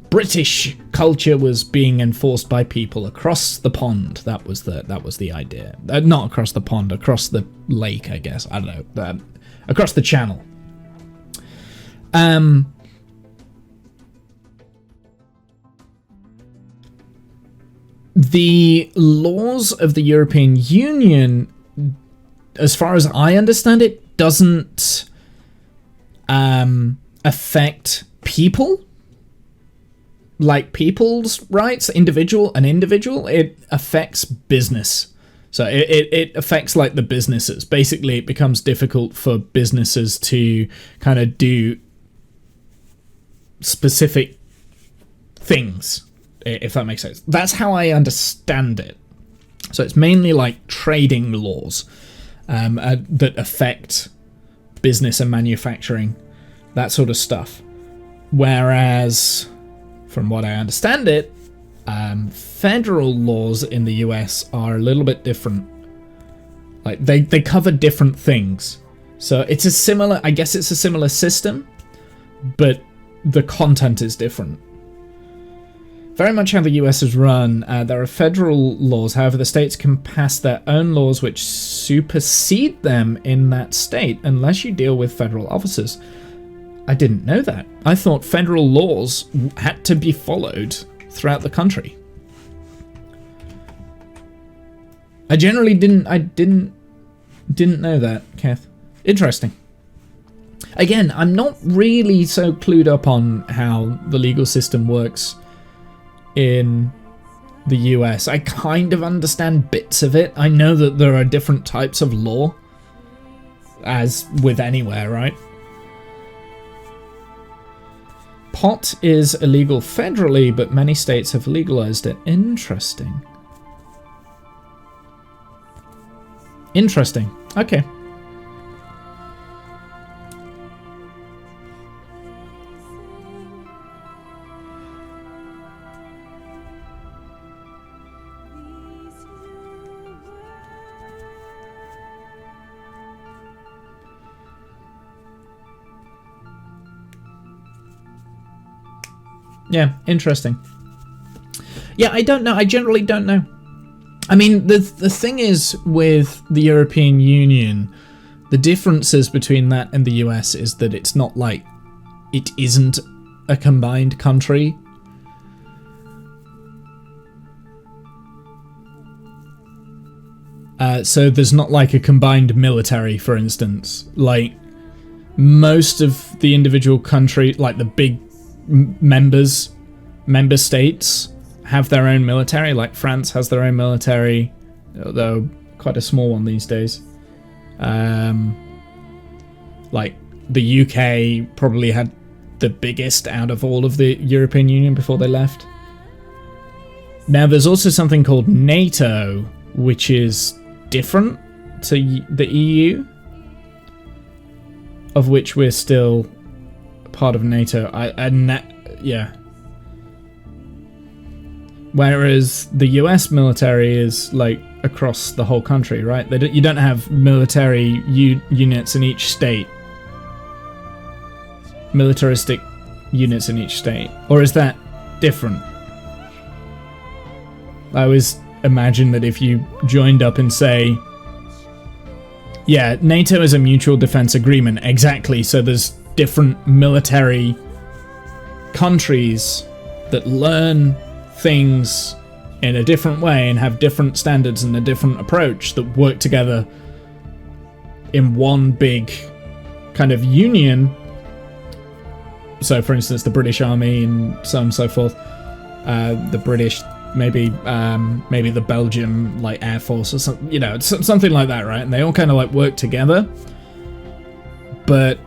British culture was being enforced by people across the pond. That was the idea. Not across the pond, across the lake, I guess. I don't know. Across the channel. The laws of the European Union, as far as I understand it, doesn't affect people. Like people's rights, an individual, it affects business. So it affects like the businesses. Basically, it becomes difficult for businesses to kind of do specific things, if that makes sense. That's how I understand it. So it's mainly like trading laws that affect business and manufacturing, that sort of stuff. Whereas, from what I understand it, federal laws in the US are a little bit different. Like they cover different things. So it's a similar, I guess it's a similar system, but the content is different. Very much how the US is run, there are federal laws, however the states can pass their own laws which supersede them in that state unless you deal with federal officers. I didn't know that. I thought federal laws had to be followed throughout the country. I generally didn't know that, Kath. Interesting. Again, I'm not really so clued up on how the legal system works in the US. I kind of understand bits of it. I know that there are different types of law, as with anywhere, right? Pot is illegal federally, but many states have legalized it. Interesting. Interesting. Okay. Yeah, interesting. Yeah, I don't know. I generally don't know. I mean, the thing is with the European Union, the differences between that and the US is that it's not like it isn't a combined country. So there's not like a combined military, for instance. Like most of the individual country, like the big member states have their own military. Like France has their own military, although quite a small one these days. Like the UK probably had the biggest out of all of the European Union before they left. Now there's also something called NATO, which is different to the EU, of which we're still part of NATO. Yeah. Whereas the US military is like across the whole country, right? You don't have military units in each state. Militaristic units in each state. Or is that different? I always imagine that if you joined up and say, yeah, NATO is a mutual defense agreement, exactly, so there's different military countries that learn things in a different way and have different standards and a different approach that work together in one big kind of union. So, for instance, the British Army and so on and so forth. The British, maybe the Belgian like Air Force or something, you know, something like that, right? And they all kind of like work together, but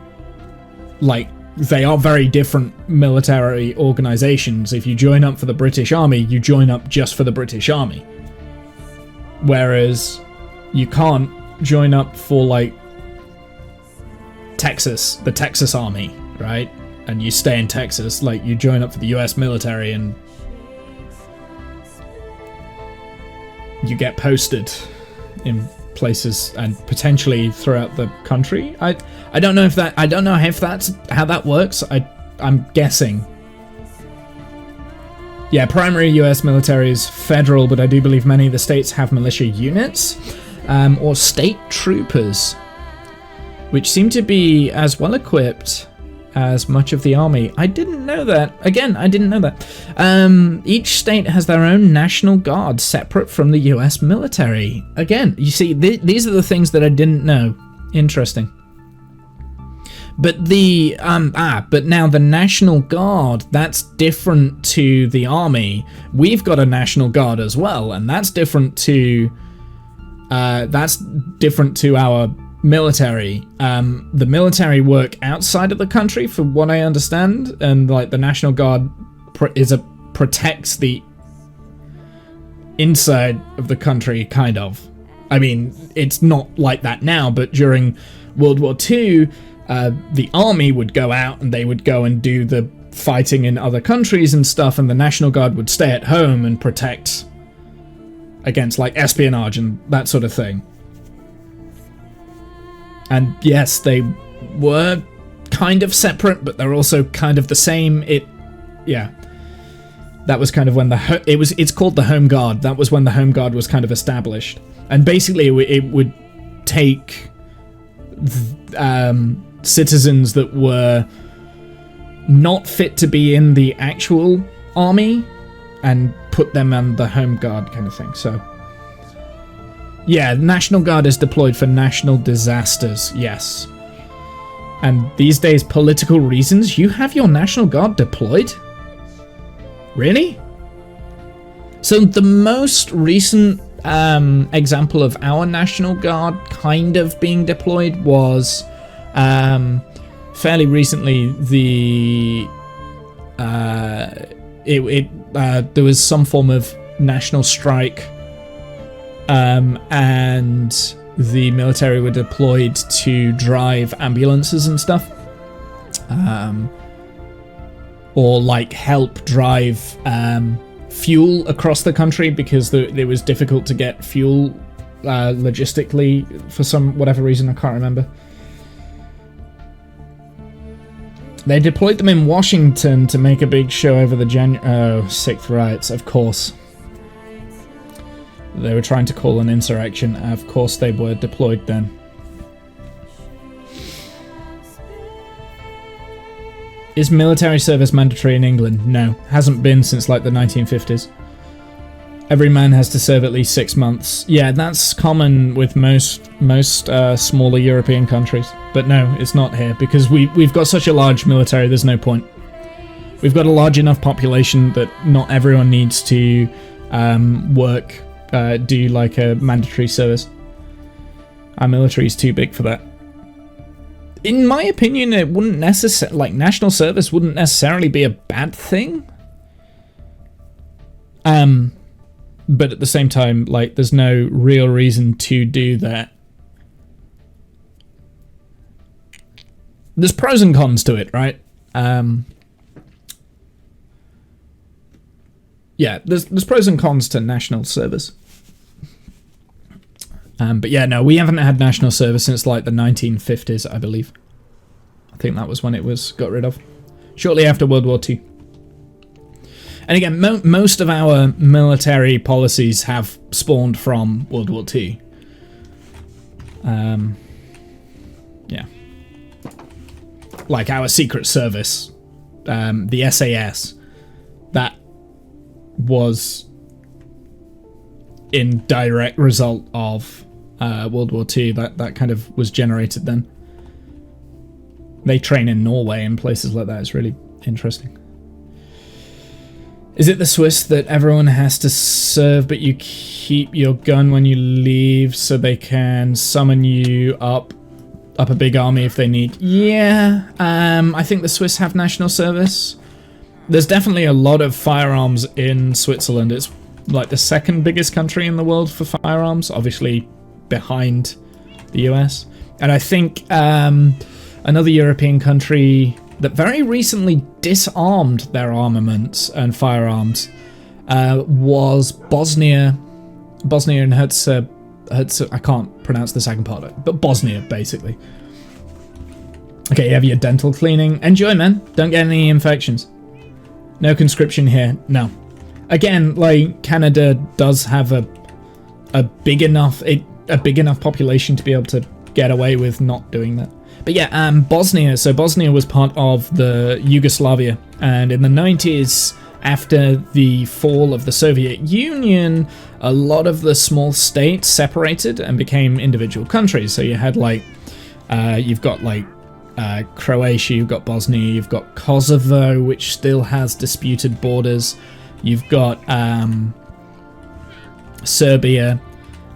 like they are very different military organizations. If you join up for the British Army, you join up just for the British Army. Whereas you can't join up for like Texas, the Texas Army, right? And you stay in Texas, like you join up for the US military and you get posted in places and potentially throughout the country. I don't know if that's how that works. I'm guessing. Yeah, primary US military is federal, but I do believe many of the states have militia units or state troopers, which seem to be as well equipped as much of the army. I didn't know that. Again, I didn't know that. Each state has their own national guard separate from the US military. Again, you see, these are the things that I didn't know. Interesting. But but now the National Guard, that's different to the army. We've got a National Guard as well, and that's different to our military. The military work outside of the country, from what I understand, and like the National Guard protects the inside of the country, kind of. I mean, it's not like that now, but during World War II, the army would go out and they would go and do the fighting in other countries and stuff, and the National Guard would stay at home and protect against like espionage and that sort of thing. And yes, they were kind of separate, but they're also kind of the same. That was kind of when it's called the Home Guard. That was when the Home Guard was kind of established. And basically it would take citizens that were not fit to be in the actual army and put them on the Home Guard kind of thing. So yeah, National Guard is deployed for national disasters, yes. And these days, political reasons, you have your National Guard deployed? Really? So the most recent example of our National Guard kind of being deployed was fairly recently. There was some form of national strike, and the military were deployed to drive ambulances and stuff. Or like help drive fuel across the country because it was difficult to get fuel logistically for whatever reason, I can't remember. They deployed them in Washington to make a big show over the 6th riots, of course. They were trying to call an insurrection. Of course they were deployed then. Is military service mandatory in England? No. Hasn't been since like the 1950s. Every man has to serve at least 6 months. Yeah, that's common with most smaller European countries. But no, it's not here because we've got such a large military, there's no point. We've got a large enough population that not everyone needs to do like a mandatory service. Our military is too big for that. In my opinion, it wouldn't necessarily, like, national service wouldn't necessarily be a bad thing. But at the same time, like, there's no real reason to do that. There's pros and cons to it, right? Yeah, there's pros and cons to national service. But yeah, no, we haven't had national service since like the 1950s, I believe. I think that was when it was got rid of. Shortly after World War II. And again, most of our military policies have spawned from World War II. Yeah. Like our Secret Service, the SAS, that was in direct result of World War II. That kind of was generated then. They train in Norway and places like that. It's really interesting. Is it the Swiss that everyone has to serve, but you keep your gun when you leave so they can summon you up a big army if they need? Yeah, I think the Swiss have national service. There's definitely a lot of firearms in Switzerland. It's like the second biggest country in the world for firearms, obviously behind the US. And I think another European country that very recently disarmed their armaments and firearms was Bosnia and Herzegovina. I can't pronounce the second part of it, but Bosnia, basically. Okay, you have your dental cleaning. Enjoy, man. Don't get any infections. No conscription here. No. Again, like, Canada does have a big enough population to be able to get away with not doing that. But yeah, Bosnia. So Bosnia was part of the Yugoslavia, and in the 90s, after the fall of the Soviet Union, a lot of the small states separated and became individual countries. So you had like, you've got like Croatia, you've got Bosnia, you've got Kosovo, which still has disputed borders. You've got Serbia.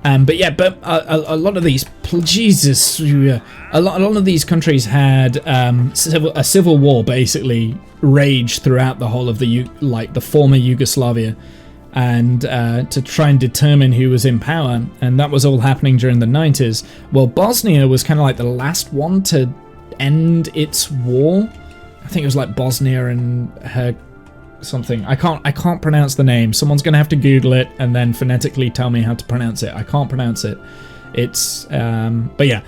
But a lot of these, a lot of these countries had a civil war basically raged throughout the whole of the former Yugoslavia, and to try and determine who was in power, and that was all happening during the 90s. Well, Bosnia was kind of like the last one to end its war. I think it was like Bosnia and her something. I can't pronounce the name. Someone's gonna have to Google it and then phonetically tell me how to pronounce it. I can't pronounce it. It's but yeah.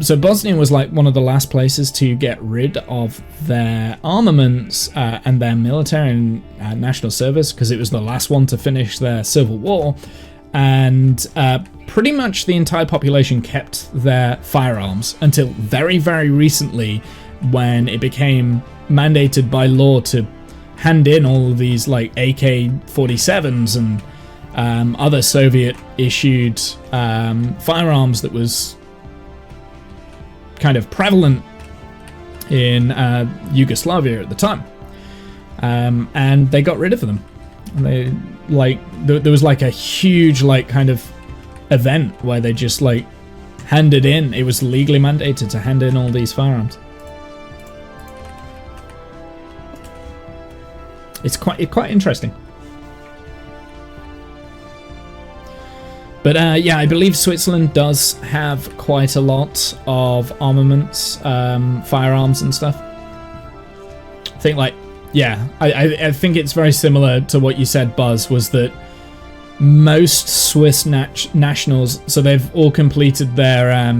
So Bosnia was like one of the last places to get rid of their armaments and their military and national service, because it was the last one to finish their civil war, and pretty much the entire population kept their firearms until very, very recently, when it became mandated by law to hand in all of these like AK-47s and other Soviet-issued firearms that was kind of prevalent in Yugoslavia at the time, and they got rid of them. And they there was like a huge like kind of event where they just like handed in. It was legally mandated to hand in all these firearms. It's quite interesting. But yeah, I believe Switzerland does have quite a lot of armaments, firearms and stuff. I think like, yeah, I think it's very similar to what you said, Buzz, was that most Swiss nationals, so they've all completed their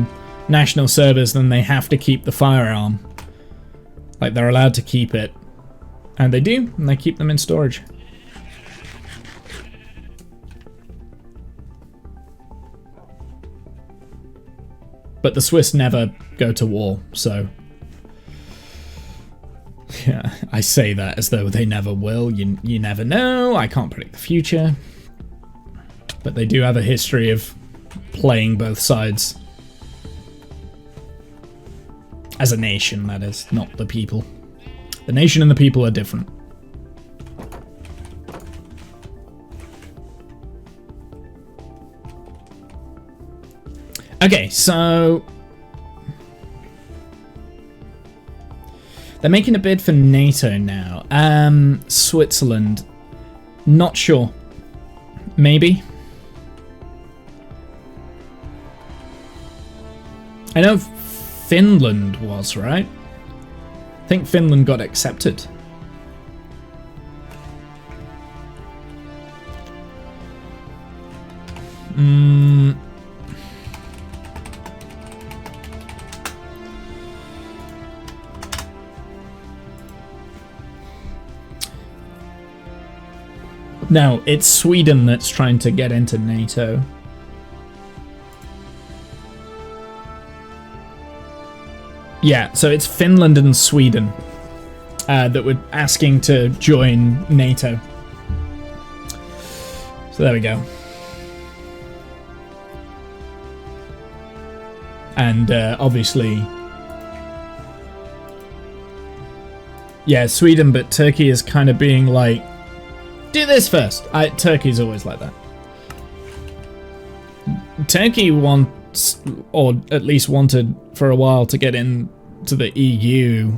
national service, then they have to keep the firearm. Like, they're allowed to keep it. And they do, and they keep them in storage. But the Swiss never go to war, so... Yeah, I say that as though they never will. You never know. I can't predict the future. But they do have a history of playing both sides. As a nation, that is, not the people. The nation and the people are different. Okay, so... They're making a bid for NATO now. Switzerland. Not sure. Maybe. I know Finland was, right? I think Finland got accepted. No, it's Sweden that's trying to get into NATO. Yeah, so it's Finland and Sweden that were asking to join NATO. So there we go. And obviously... Yeah, Sweden, but Turkey is kind of being like, do this first. Turkey's always like that. Turkey wants, or at least wanted for a while, to get into the EU.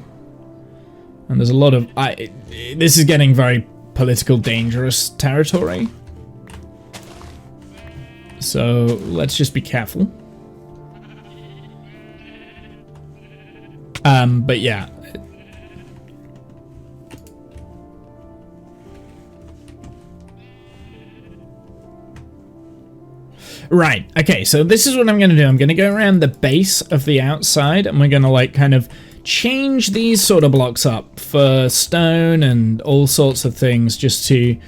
And there's a lot of... this is getting very political dangerous territory. So let's just be careful. But yeah. Right, okay, so this is what I'm going to do. I'm going to go around the base of the outside, and we're going to, like, kind of change these sort of blocks up for stone and all sorts of things just to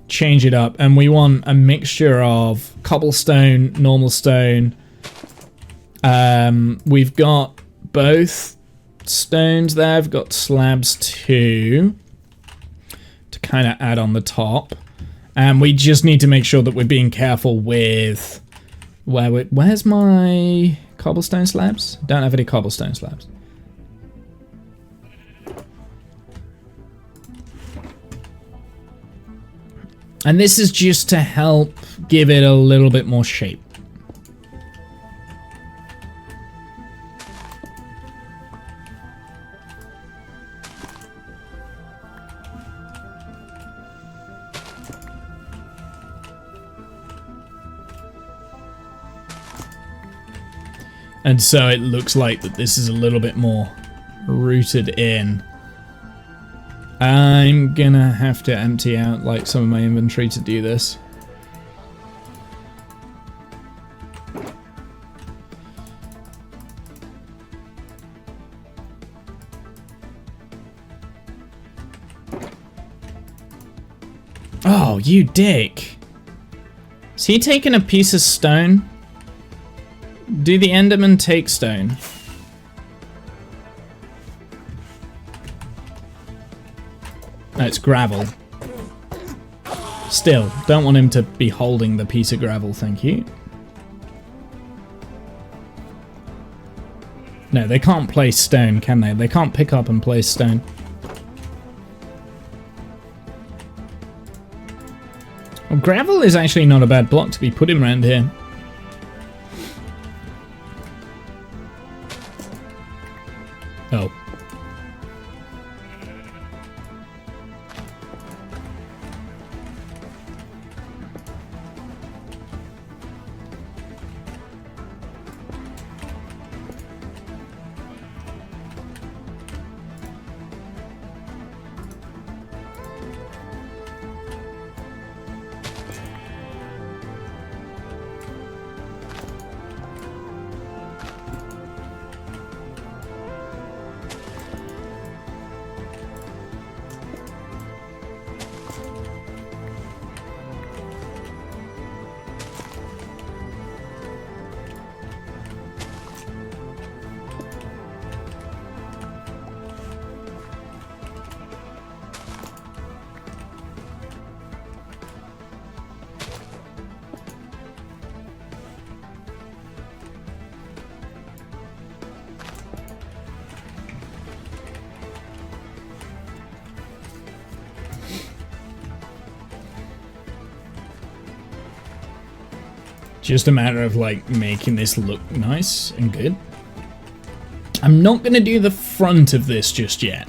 change it up. And we want a mixture of cobblestone, normal stone. We've got both stones there. I've got slabs too to kind of add on the top. And we just need to make sure that we're being careful with... Where's my cobblestone slabs? Don't have any cobblestone slabs. And this is just to help give it a little bit more shape. And so it looks like that this is a little bit more rooted in. I'm gonna have to empty out like some of my inventory to do this. Oh, you dick. Is he taking a piece of stone? Do the Enderman take stone? No, it's gravel. Still, don't want him to be holding the piece of gravel, thank you. No, they can't place stone, can they? They can't pick up and place stone. Well, gravel is actually not a bad block to be putting around here. Oh. Just a matter of like making this look nice and good. I'm not going to do the front of this just yet.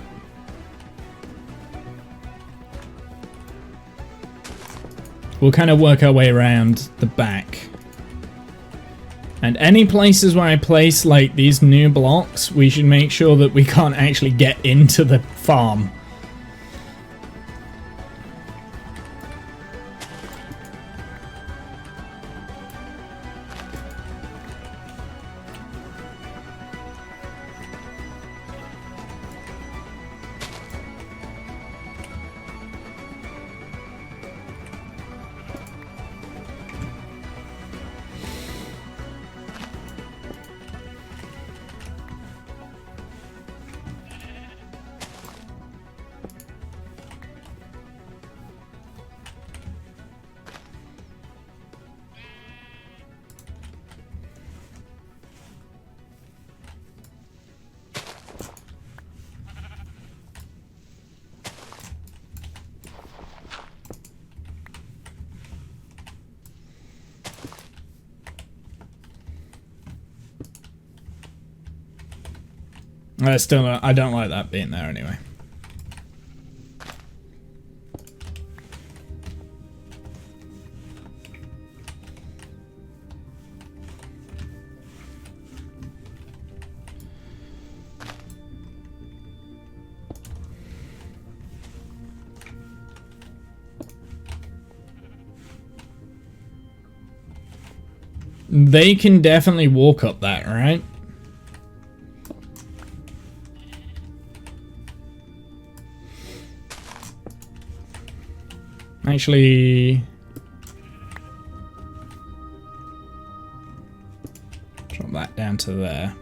We'll kind of work our way around the back. And any places where I place like these new blocks, we should make sure that we can't actually get into the farm. I don't like that being there anyway. They can definitely walk up that, right? Actually, drop that down to there.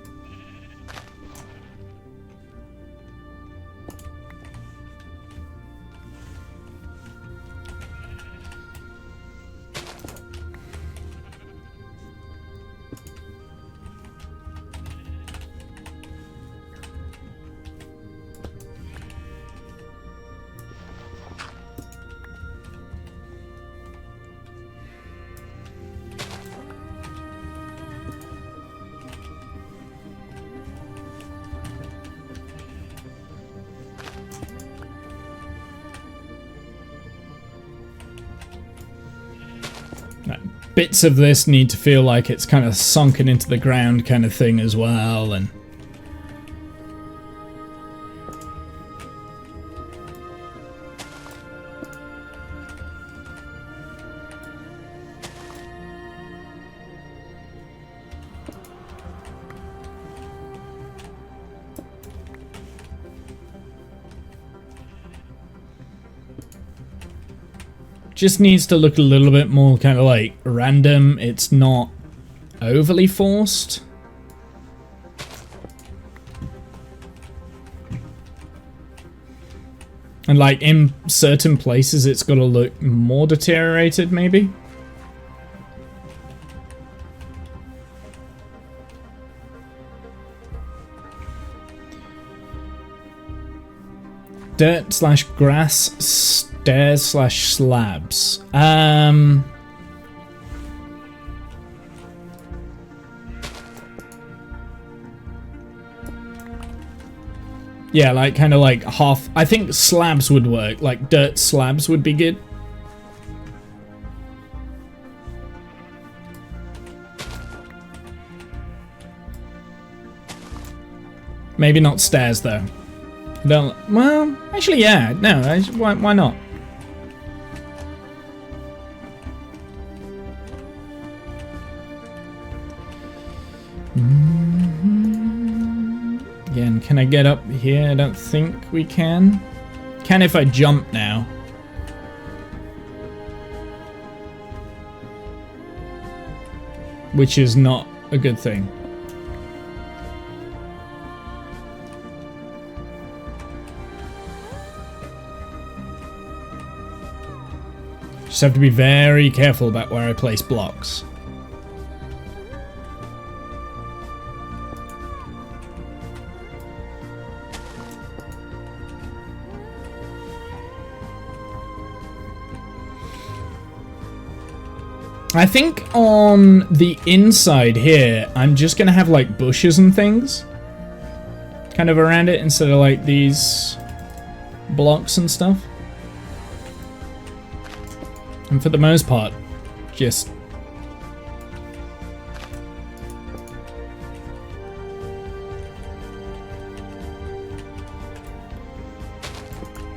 Bits of this need to feel like it's kind of sunken into the ground kind of thing as well, and just needs to look a little bit more kind of like random. It's not overly forced. And like in certain places it's got to look more deteriorated maybe. Dirt slash grass, stairs slash slabs. Yeah, like kind of like half. I think slabs would work. Like dirt slabs would be good. Maybe not stairs though. Don't. Well, actually, yeah. No, why not? Again, can I get up here? I don't think we can. Can if I jump now. Which is not a good thing. Just have to be very careful about where I place blocks. I think on the inside here, I'm just going to have like bushes and things kind of around it instead of like these blocks and stuff. And for the most part, just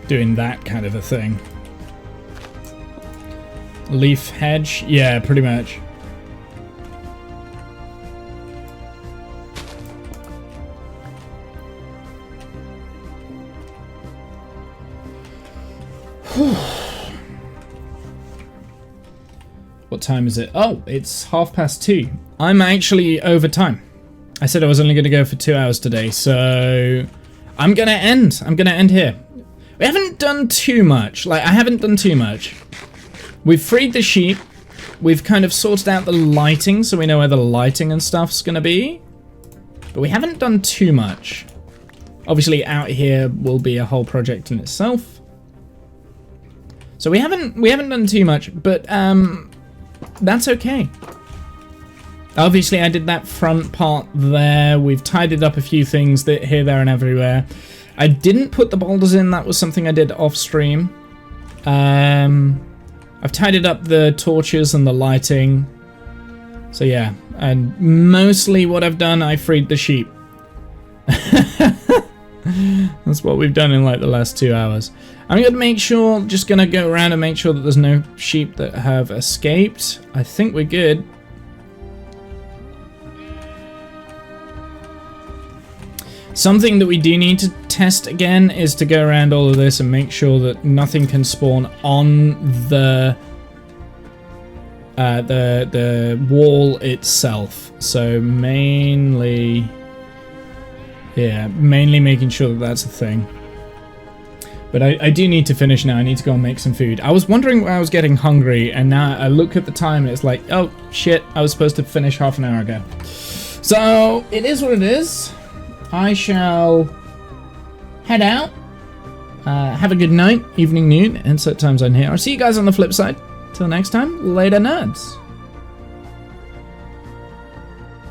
doing that kind of a thing. Leaf hedge? Yeah, pretty much. What time is it? Oh, it's 2:30. I'm actually over time. I said I was only going to go for 2 hours today, so I'm going to end. I'm going to end here. We haven't done too much. Like, I haven't done too much. We've freed the sheep. We've kind of sorted out the lighting, so we know where the lighting and stuff's going to be. But we haven't done too much. Obviously, out here will be a whole project in itself. So we haven't done too much, but that's okay. Obviously, I did that front part there. We've tidied up a few things that here, there, and everywhere. I didn't put the boulders in. That was something I did off stream. I've tidied up the torches and the lighting. So yeah, and mostly what I've done, I freed the sheep. That's what we've done in like the last 2 hours. I'm going to make sure, just going to go around and make sure that there's no sheep that have escaped. I think we're good. Something that we do need to test again is to go around all of this and make sure that nothing can spawn on the wall itself. So mainly, yeah, mainly making sure that that's a thing. But I do need to finish now. I need to go and make some food. I was wondering why I was getting hungry, and now I look at the time and it's like, oh shit, I was supposed to finish half an hour ago. So it is what it is. I shall head out. Have a good night, evening, noon, and set times on here. I'll see you guys on the flip side. Till next time, later nerds.